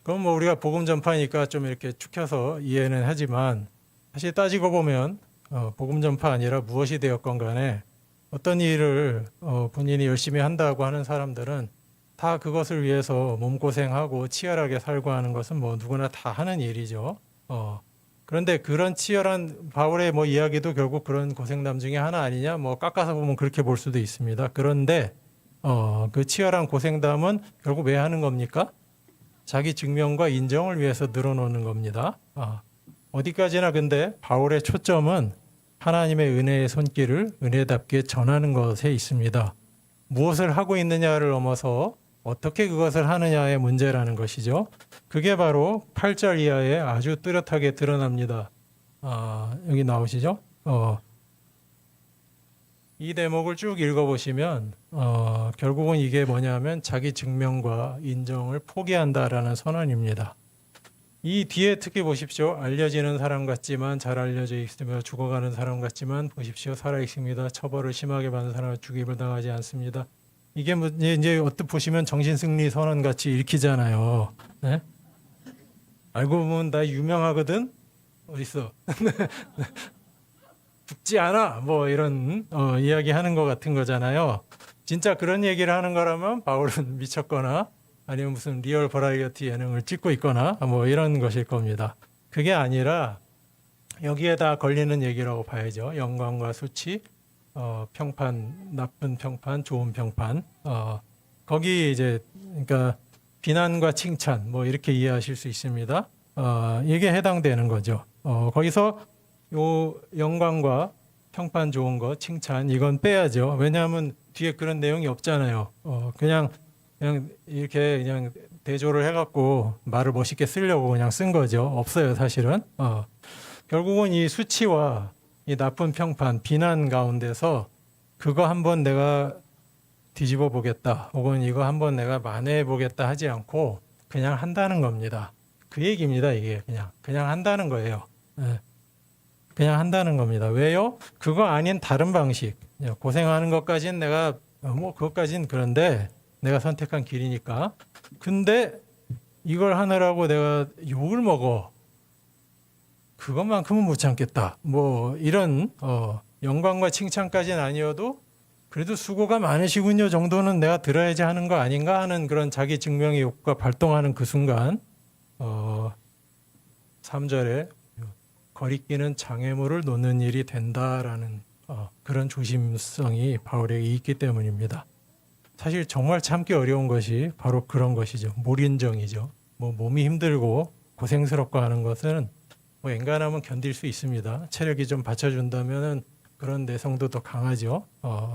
그럼 뭐 우리가 복음 전파니까 좀 이렇게 축혀서 이해는 하지만 사실 따지고 보면 복음 전파 아니라 무엇이 되었건 간에 어떤 일을 본인이 열심히 한다고 하는 사람들은 다 그것을 위해서 몸고생하고 치열하게 살고 하는 것은 뭐 누구나 다 하는 일이죠. 그런데 그런 치열한 바울의 뭐 이야기도 결국 그런 고생담 중에 하나 아니냐 뭐 깎아서 보면 그렇게 볼 수도 있습니다. 그런데 그 치열한 고생담은 결국 왜 하는 겁니까? 자기 증명과 인정을 위해서 늘어놓는 겁니다. 어디까지나 근데 바울의 초점은 하나님의 은혜의 손길을 은혜답게 전하는 것에 있습니다. 무엇을 하고 있느냐를 넘어서 어떻게 그것을 하느냐의 문제라는 것이죠. 그게 바로 8절 이하에 아주 뚜렷하게 드러납니다. 여기 나오시죠? 이 대목을 쭉 읽어보시면 결국은 이게 뭐냐면 자기 증명과 인정을 포기한다라는 선언입니다. 이 뒤에 특히 보십시오. 알려지는 사람 같지만 잘 알려져 있으며 죽어가는 사람 같지만 보십시오. 살아있습니다. 처벌을 심하게 받는 사람은 죽임을 당하지 않습니다. 이게 이제 어떻게 보시면 정신승리 선언 같이 읽히잖아요. 네? 알고 보면 나 유명하거든. 어딨어? 죽지 않아. 뭐 이런 이야기하는 것 같은 거잖아요. 진짜 그런 얘기를 하는 거라면 바울은 미쳤거나 아니면 무슨 리얼 버라이어티 예능을 찍고 있거나 뭐 이런 것일 겁니다. 그게 아니라 여기에다 걸리는 얘기라고 봐야죠. 영광과 수치, 평판, 나쁜 평판, 좋은 평판. 거기 이제 그러니까 비난과 칭찬 뭐 이렇게 이해하실 수 있습니다. 이게 해당되는 거죠. 거기서 요 영광과 평판 좋은 거, 칭찬 이건 빼야죠. 왜냐하면 뒤에 그런 내용이 없잖아요. 그냥 이렇게 그냥 대조를 해갖고 말을 멋있게 쓰려고 그냥 쓴 거죠. 없어요, 사실은. 결국은 이 수치와 이 나쁜 평판, 비난 가운데서 그거 한번 내가 뒤집어 보겠다, 혹은 이거 한번 내가 만회해 보겠다 하지 않고 그냥 한다는 겁니다. 그 얘기입니다. 이게 그냥 한다는 거예요. 예. 그냥 한다는 겁니다. 왜요? 그거 아닌 다른 방식. 고생하는 것까지는 내가 뭐 그것까지는 그런데 내가 선택한 길이니까. 근데 이걸 하느라고 내가 욕을 먹어. 그것만큼은 못 참겠다. 뭐 이런 영광과 칭찬까지는 아니어도 그래도 수고가 많으시군요 정도는 내가 들어야지 하는 거 아닌가 하는 그런 자기 증명의 욕구가 발동하는 그 순간 3절에 거리끼는 장애물을 놓는 일이 된다라는 그런 조심성이 바울에게 있기 때문입니다. 사실 정말 참기 어려운 것이 바로 그런 것이죠. 몰인정이죠. 뭐 몸이 힘들고 고생스럽고 하는 것은 뭐 엔간하면 견딜 수 있습니다. 체력이 좀 받쳐준다면은 그런 내성도 더 강하죠.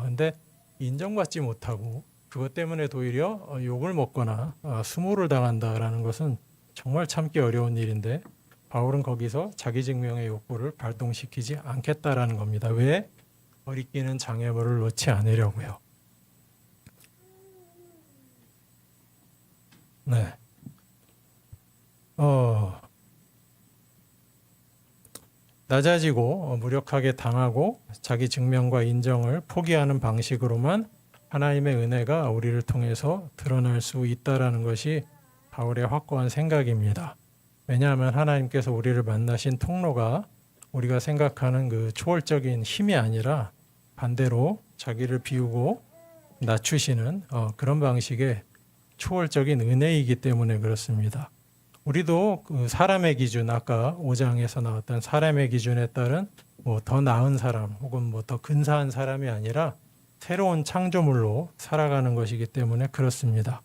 근데 인정받지 못하고 그것 때문에 도리어 욕을 먹거나 수모를 당한다라는 것은 정말 참기 어려운 일인데 바울은 거기서 자기 증명의 욕구를 발동시키지 않겠다라는 겁니다. 왜? 거리끼는 장애물을 놓지 않으려고요. 네. 낮아지고 무력하게 당하고 자기 증명과 인정을 포기하는 방식으로만 하나님의 은혜가 우리를 통해서 드러날 수 있다라는 것이 바울의 확고한 생각입니다. 왜냐하면 하나님께서 우리를 만나신 통로가 우리가 생각하는 그 초월적인 힘이 아니라 반대로 자기를 비우고 낮추시는 그런 방식의 초월적인 은혜이기 때문에 그렇습니다. 우리도 그 사람의 기준, 아까 5장에서 나왔던 사람의 기준에 따른 뭐 더 나은 사람 혹은 뭐 더 근사한 사람이 아니라 새로운 창조물로 살아가는 것이기 때문에 그렇습니다.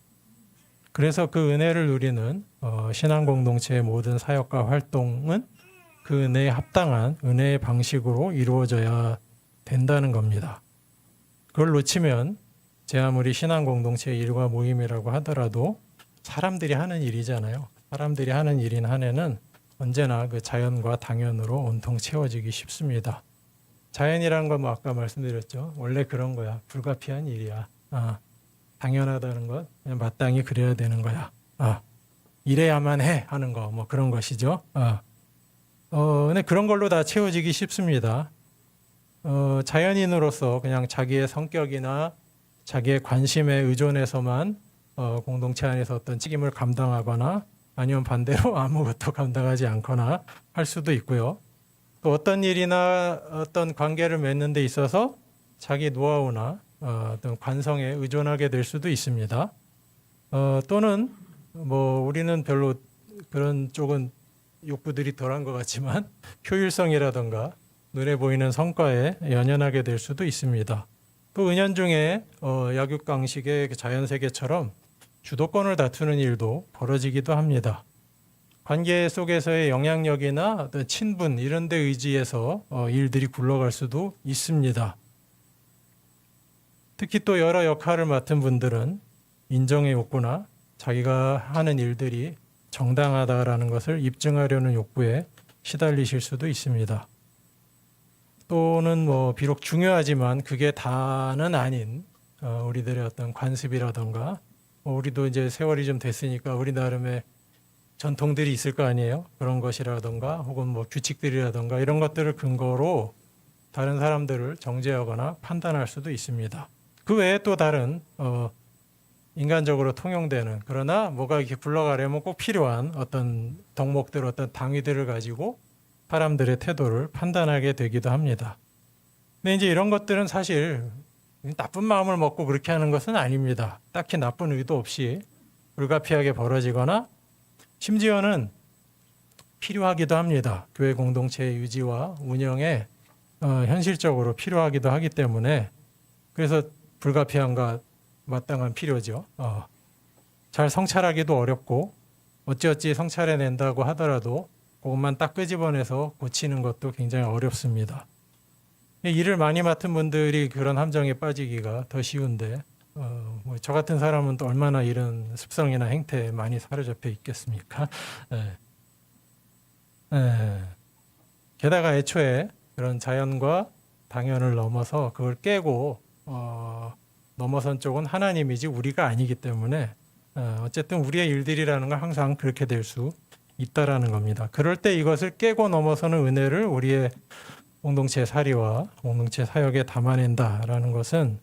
그래서 그 은혜를 누리는 신앙 공동체의 모든 사역과 활동은 그 은혜에 합당한 은혜의 방식으로 이루어져야 된다는 겁니다. 그걸 놓치면 제 아무리 신앙 공동체의 일과 모임이라고 하더라도 사람들이 하는 일이잖아요. 사람들이 하는 일인 한 해는 언제나 그 자연과 당연으로 온통 채워지기 쉽습니다. 자연이라는 건 뭐 아까 말씀드렸죠. 원래 그런 거야. 불가피한 일이야. 당연하다는 것, 그냥 마땅히 그래야 되는 거야. 이래야만 해 하는 거, 뭐 그런 것이죠. 근데 그런 걸로 다 채워지기 쉽습니다. 자연인으로서 그냥 자기의 성격이나 자기의 관심에 의존해서만 공동체 안에서 어떤 책임을 감당하거나 아니면 반대로 아무것도 감당하지 않거나 할 수도 있고요. 또 어떤 일이나 어떤 관계를 맺는 데 있어서 자기 노하우나 어떤 관성에 의존하게 될 수도 있습니다. 또는 뭐 우리는 별로 그런 쪽은 욕구들이 덜한 것 같지만 효율성이라든가 눈에 보이는 성과에 연연하게 될 수도 있습니다. 또 은연중에 약육강식의 자연세계처럼 주도권을 다투는 일도 벌어지기도 합니다. 관계 속에서의 영향력이나 어떤 친분 이런 데 의지해서 일들이 굴러갈 수도 있습니다. 특히 또 여러 역할을 맡은 분들은 인정의 욕구나 자기가 하는 일들이 정당하다라는 것을 입증하려는 욕구에 시달리실 수도 있습니다. 또는 뭐 비록 중요하지만 그게 다는 아닌 우리들의 어떤 관습이라던가 우리도 이제 세월이 좀 됐으니까 우리 나름의 전통들이 있을 거 아니에요. 그런 것이라던가 혹은 뭐 규칙들이라던가 이런 것들을 근거로 다른 사람들을 정죄하거나 판단할 수도 있습니다. 그 외에 또 다른 인간적으로 통용되는 그러나 뭐가 이렇게 굴러가려면 꼭 필요한 어떤 덕목들, 어떤 당위들을 가지고 사람들의 태도를 판단하게 되기도 합니다. 근데 이제 이런 것들은 사실 나쁜 마음을 먹고 그렇게 하는 것은 아닙니다. 딱히 나쁜 의도 없이 불가피하게 벌어지거나 심지어는 필요하기도 합니다. 교회 공동체의 유지와 운영에 현실적으로 필요하기도 하기 때문에 그래서 불가피함과 마땅한 필요죠. 잘 성찰하기도 어렵고 어찌어찌 성찰해낸다고 하더라도 그것만 딱 끄집어내서 고치는 것도 굉장히 어렵습니다. 일을 많이 맡은 분들이 그런 함정에 빠지기가 더 쉬운데 저 같은 사람은 또 얼마나 이런 습성이나 행태에 많이 사로잡혀 있겠습니까? 게다가 애초에 그런 자연과 당연을 넘어서 그걸 깨고 넘어선 쪽은 하나님이지 우리가 아니기 때문에 어쨌든 우리의 일들이라는 건 항상 그렇게 될 수 있다라는 겁니다. 그럴 때 이것을 깨고 넘어서는 은혜를 우리의 공동체 사리와 공동체 사역에 담아낸다라는 것은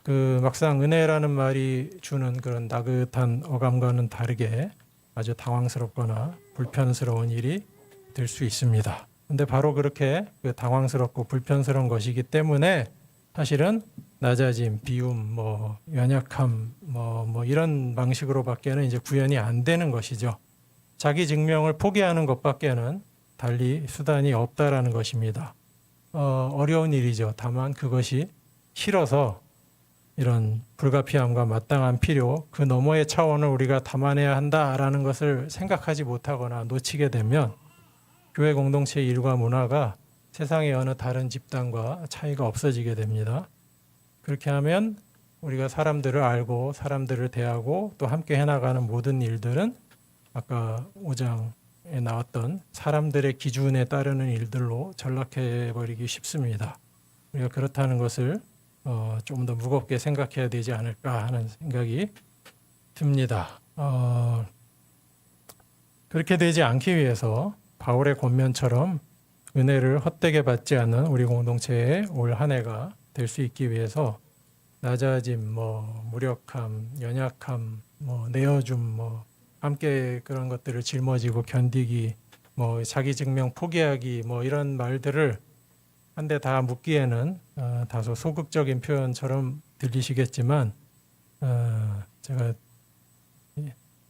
그 막상 은혜라는 말이 주는 그런 나긋한 어감과는 다르게 아주 당황스럽거나 불편스러운 일이 될 수 있습니다. 근데 바로 그렇게 그 당황스럽고 불편스러운 것이기 때문에 사실은 낮아짐, 비움, 뭐 연약함, 뭐 이런 방식으로밖에는 이제 구현이 안 되는 것이죠. 자기 증명을 포기하는 것밖에는 달리 수단이 없다라는 것입니다. 어려운 일이죠. 다만 그것이 싫어서 이런 불가피함과 마땅한 필요, 그 너머의 차원을 우리가 담아내야 한다라는 것을 생각하지 못하거나 놓치게 되면 교회 공동체의 일과 문화가 세상의 어느 다른 집단과 차이가 없어지게 됩니다. 그렇게 하면 우리가 사람들을 알고 사람들을 대하고 또 함께 해나가는 모든 일들은 아까 5장에 나왔던 사람들의 기준에 따르는 일들로 전락해버리기 쉽습니다. 우리가 그렇다는 것을 좀 더 무겁게 생각해야 되지 않을까 하는 생각이 듭니다. 그렇게 되지 않기 위해서 바울의 권면처럼 은혜를 헛되게 받지 않는 우리 공동체의 올 한 해가 될 수 있기 위해서 낮아짐, 무력함, 연약함, 내어줌, 함께 그런 것들을 짊어지고 견디기, 자기 증명 포기하기, 이런 말들을 한데 다 묻기에는 다소 소극적인 표현처럼 들리시겠지만 제가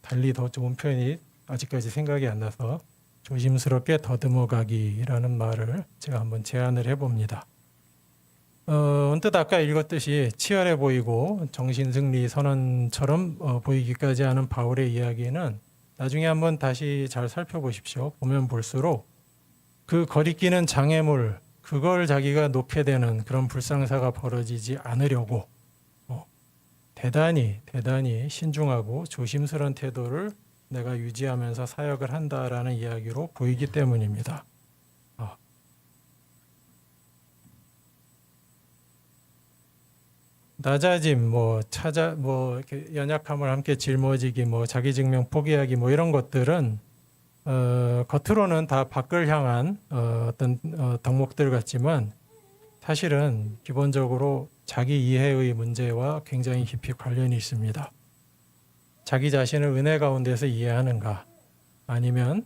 달리 더 좋은 표현이 아직까지 생각이 안 나서 조심스럽게 더듬어 가기라는 말을 제가 한번 제안을 해봅니다. 언뜻 아까 읽었듯이 치열해 보이고 정신승리 선언처럼 보이기까지 하는 바울의 이야기는 나중에 한번 다시 잘 살펴보십시오. 보면 볼수록 그 거리끼는 장애물, 그걸 자기가 놓게 되는 그런 불상사가 벌어지지 않으려고 대단히 신중하고 조심스러운 태도를 내가 유지하면서 사역을 한다라는 이야기로 보이기 때문입니다. 낮아짐, 이렇게 연약함을 함께 짊어지기, 자기 증명 포기하기, 이런 것들은 겉으로는 다 밖을 향한 어떤 덕목들 같지만 사실은 기본적으로 자기 이해의 문제와 굉장히 깊이 관련이 있습니다. 자기 자신을 은혜 가운데서 이해하는가, 아니면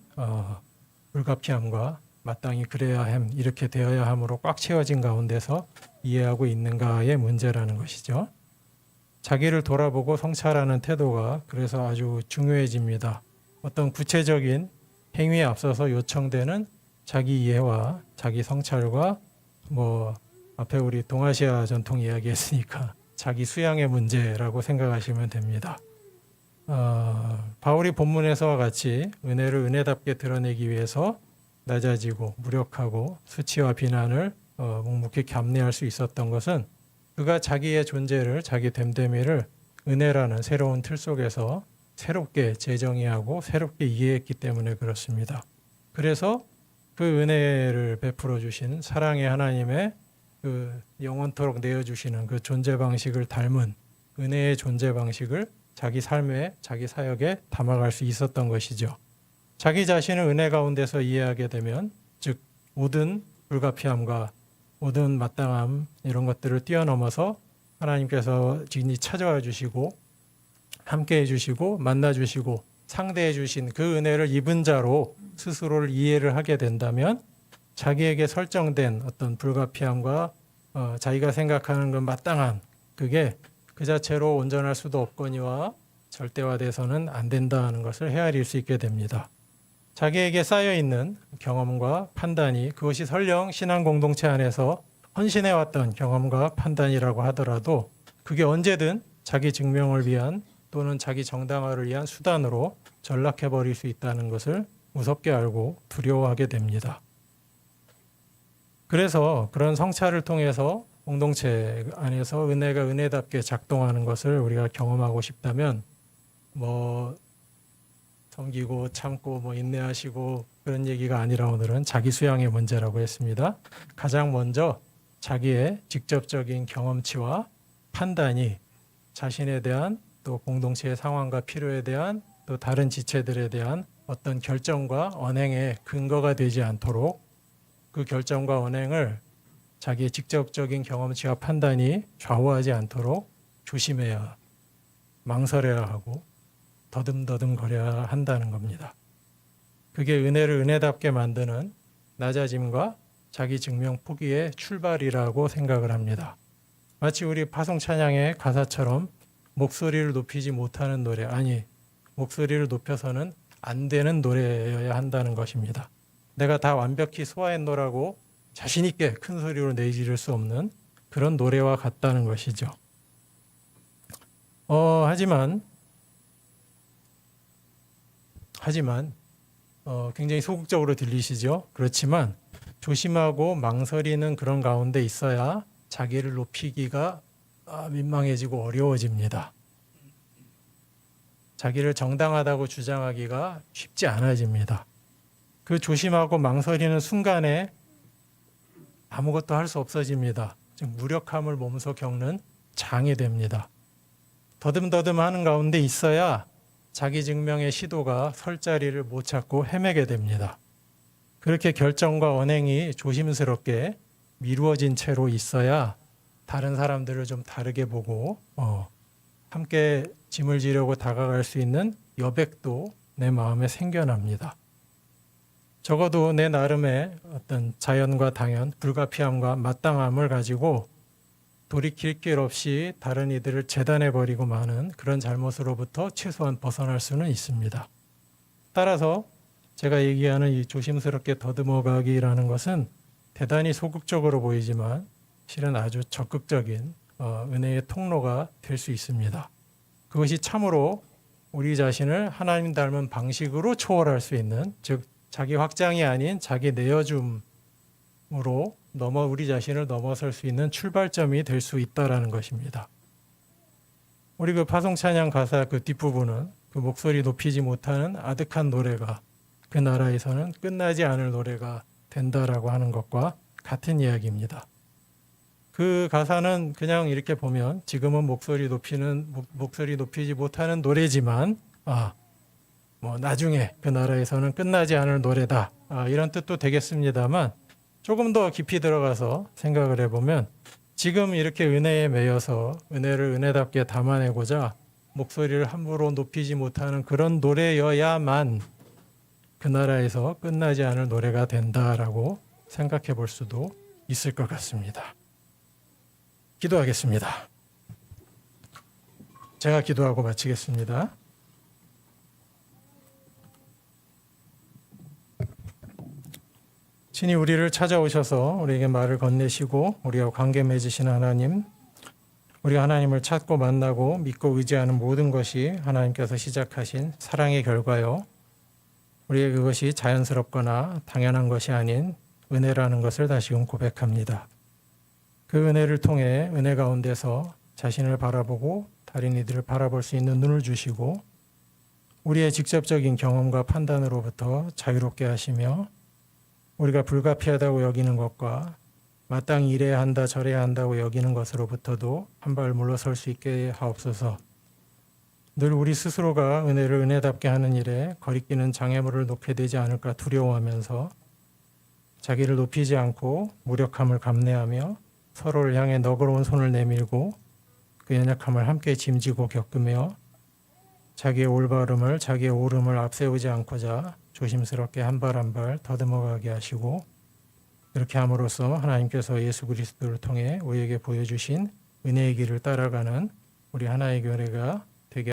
불가피함과 마땅히 그래야 함, 이렇게 되어야 함으로 꽉 채워진 가운데서 이해하고 있는가의 문제라는 것이죠. 자기를 돌아보고 성찰하는 태도가 그래서 아주 중요해집니다. 어떤 구체적인 행위에 앞서서 요청되는 자기 이해와 자기 성찰과 앞에 우리 동아시아 전통 이야기했으니까 자기 수양의 문제라고 생각하시면 됩니다. 바울이 본문에서와 같이 은혜를 은혜답게 드러내기 위해서 낮아지고 무력하고 수치와 비난을 묵묵히 감내할 수 있었던 것은 그가 자기의 존재를, 자기 됨됨이를 은혜라는 새로운 틀 속에서 새롭게 재정의하고 새롭게 이해했기 때문에 그렇습니다. 그래서 그 은혜를 베풀어 주신 사랑의 하나님의 그 영원토록 내어주시는 그 존재 방식을 닮은 은혜의 존재 방식을 자기 삶에, 자기 사역에 담아갈 수 있었던 것이죠. 자기 자신을 은혜 가운데서 이해하게 되면, 즉 모든 불가피함과 모든 마땅함 이런 것들을 뛰어넘어서 하나님께서 진히 찾아와 주시고 함께해 주시고 만나 주시고 상대해 주신 그 은혜를 입은 자로 스스로를 이해를 하게 된다면 자기에게 설정된 어떤 불가피함과 자기가 생각하는 건 마땅함, 그게 그 자체로 온전할 수도 없거니와 절대화돼서는 안 된다는 것을 헤아릴 수 있게 됩니다. 자기에게 쌓여있는 경험과 판단이, 그것이 설령 신앙 공동체 안에서 헌신해왔던 경험과 판단이라고 하더라도 그게 언제든 자기 증명을 위한 또는 자기 정당화를 위한 수단으로 전락해버릴 수 있다는 것을 무섭게 알고 두려워하게 됩니다. 그래서 그런 성찰을 통해서 공동체 안에서 은혜가 은혜답게 작동하는 것을 우리가 경험하고 싶다면 섬기고 참고 인내하시고 그런 얘기가 아니라 오늘은 자기 수양의 문제라고 했습니다. 가장 먼저 자기의 직접적인 경험치와 판단이 자신에 대한 또 공동체의 상황과 필요에 대한 또 다른 지체들에 대한 어떤 결정과 언행의 근거가 되지 않도록 그 결정과 언행을 자기의 직접적인 경험치와 판단이 좌우하지 않도록 조심해야, 망설여야 하고 더듬더듬거려야 한다는 겁니다. 그게 은혜를 은혜답게 만드는 낮아짐과 자기 증명 포기의 출발이라고 생각을 합니다. 마치 우리 파송 찬양의 가사처럼 목소리를 높이지 못하는 노래, 아니 목소리를 높여서는 안 되는 노래여야 한다는 것입니다. 내가 다 완벽히 소화했노라고 자신 있게 큰 소리로 내지를 수 없는 그런 노래와 같다는 것이죠. 하지만 굉장히 소극적으로 들리시죠? 그렇지만 조심하고 망설이는 그런 가운데 있어야 자기를 높이기가 민망해지고 어려워집니다. 자기를 정당하다고 주장하기가 쉽지 않아집니다. 그 조심하고 망설이는 순간에 아무것도 할 수 없어집니다. 즉 무력함을 몸소 겪는 장이 됩니다. 더듬더듬 하는 가운데 있어야 자기 증명의 시도가 설 자리를 못 찾고 헤매게 됩니다. 그렇게 결정과 언행이 조심스럽게 미루어진 채로 있어야 다른 사람들을 좀 다르게 보고 함께 짐을 지려고 다가갈 수 있는 여백도 내 마음에 생겨납니다. 적어도 내 나름의 어떤 자연과 당연, 불가피함과 마땅함을 가지고 돌이킬 길 없이 다른 이들을 재단해버리고 마는 그런 잘못으로부터 최소한 벗어날 수는 있습니다. 따라서 제가 얘기하는 이 조심스럽게 더듬어가기라는 것은 대단히 소극적으로 보이지만 실은 아주 적극적인 은혜의 통로가 될 수 있습니다. 그것이 참으로 우리 자신을 하나님 닮은 방식으로 초월할 수 있는, 즉 자기 확장이 아닌 자기 내어줌으로 우리 자신을 넘어설 수 있는 출발점이 될 수 있다라는 것입니다. 우리 그 파송 찬양 가사 그 뒷부분은 그 목소리 높이지 못하는 아득한 노래가 그 나라에서는 끝나지 않을 노래가 된다라고 하는 것과 같은 이야기입니다. 그 가사는 그냥 이렇게 보면 지금은 목소리 높이지 못하는 노래지만 나중에 그 나라에서는 끝나지 않을 노래다, 이런 뜻도 되겠습니다만 조금 더 깊이 들어가서 생각을 해보면 지금 이렇게 은혜에 매여서 은혜를 은혜답게 담아내고자 목소리를 함부로 높이지 못하는 그런 노래여야만 그 나라에서 끝나지 않을 노래가 된다라고 생각해 볼 수도 있을 것 같습니다. 기도하겠습니다. 제가 기도하고 마치겠습니다. 친히 우리를 찾아오셔서 우리에게 말을 건네시고 우리와 관계 맺으신 하나님, 우리가 하나님을 찾고 만나고 믿고 의지하는 모든 것이 하나님께서 시작하신 사랑의 결과요, 우리의 그것이 자연스럽거나 당연한 것이 아닌 은혜라는 것을 다시금 고백합니다. 그 은혜를 통해 은혜 가운데서 자신을 바라보고 다른 이들을 바라볼 수 있는 눈을 주시고 우리의 직접적인 경험과 판단으로부터 자유롭게 하시며 우리가 불가피하다고 여기는 것과 마땅히 이래야 한다 저래야 한다고 여기는 것으로부터도 한 발 물러설 수 있게 하옵소서. 늘 우리 스스로가 은혜를 은혜답게 하는 일에 거리끼는 장애물을 놓게 되지 않을까 두려워하면서 자기를 높이지 않고 무력함을 감내하며 서로를 향해 너그러운 손을 내밀고 그 연약함을 함께 짐지고 겪으며 자기의 올바름을 자기의 옳음을 앞세우지 않고자 조심스럽게 한 발 한 발 더듬어가게 하시고 그렇게 함으로써 하나님께서 예수 그리스도를 통해 우리에게 보여주신 은혜의 길을 따라가는 우리 하나의 교회가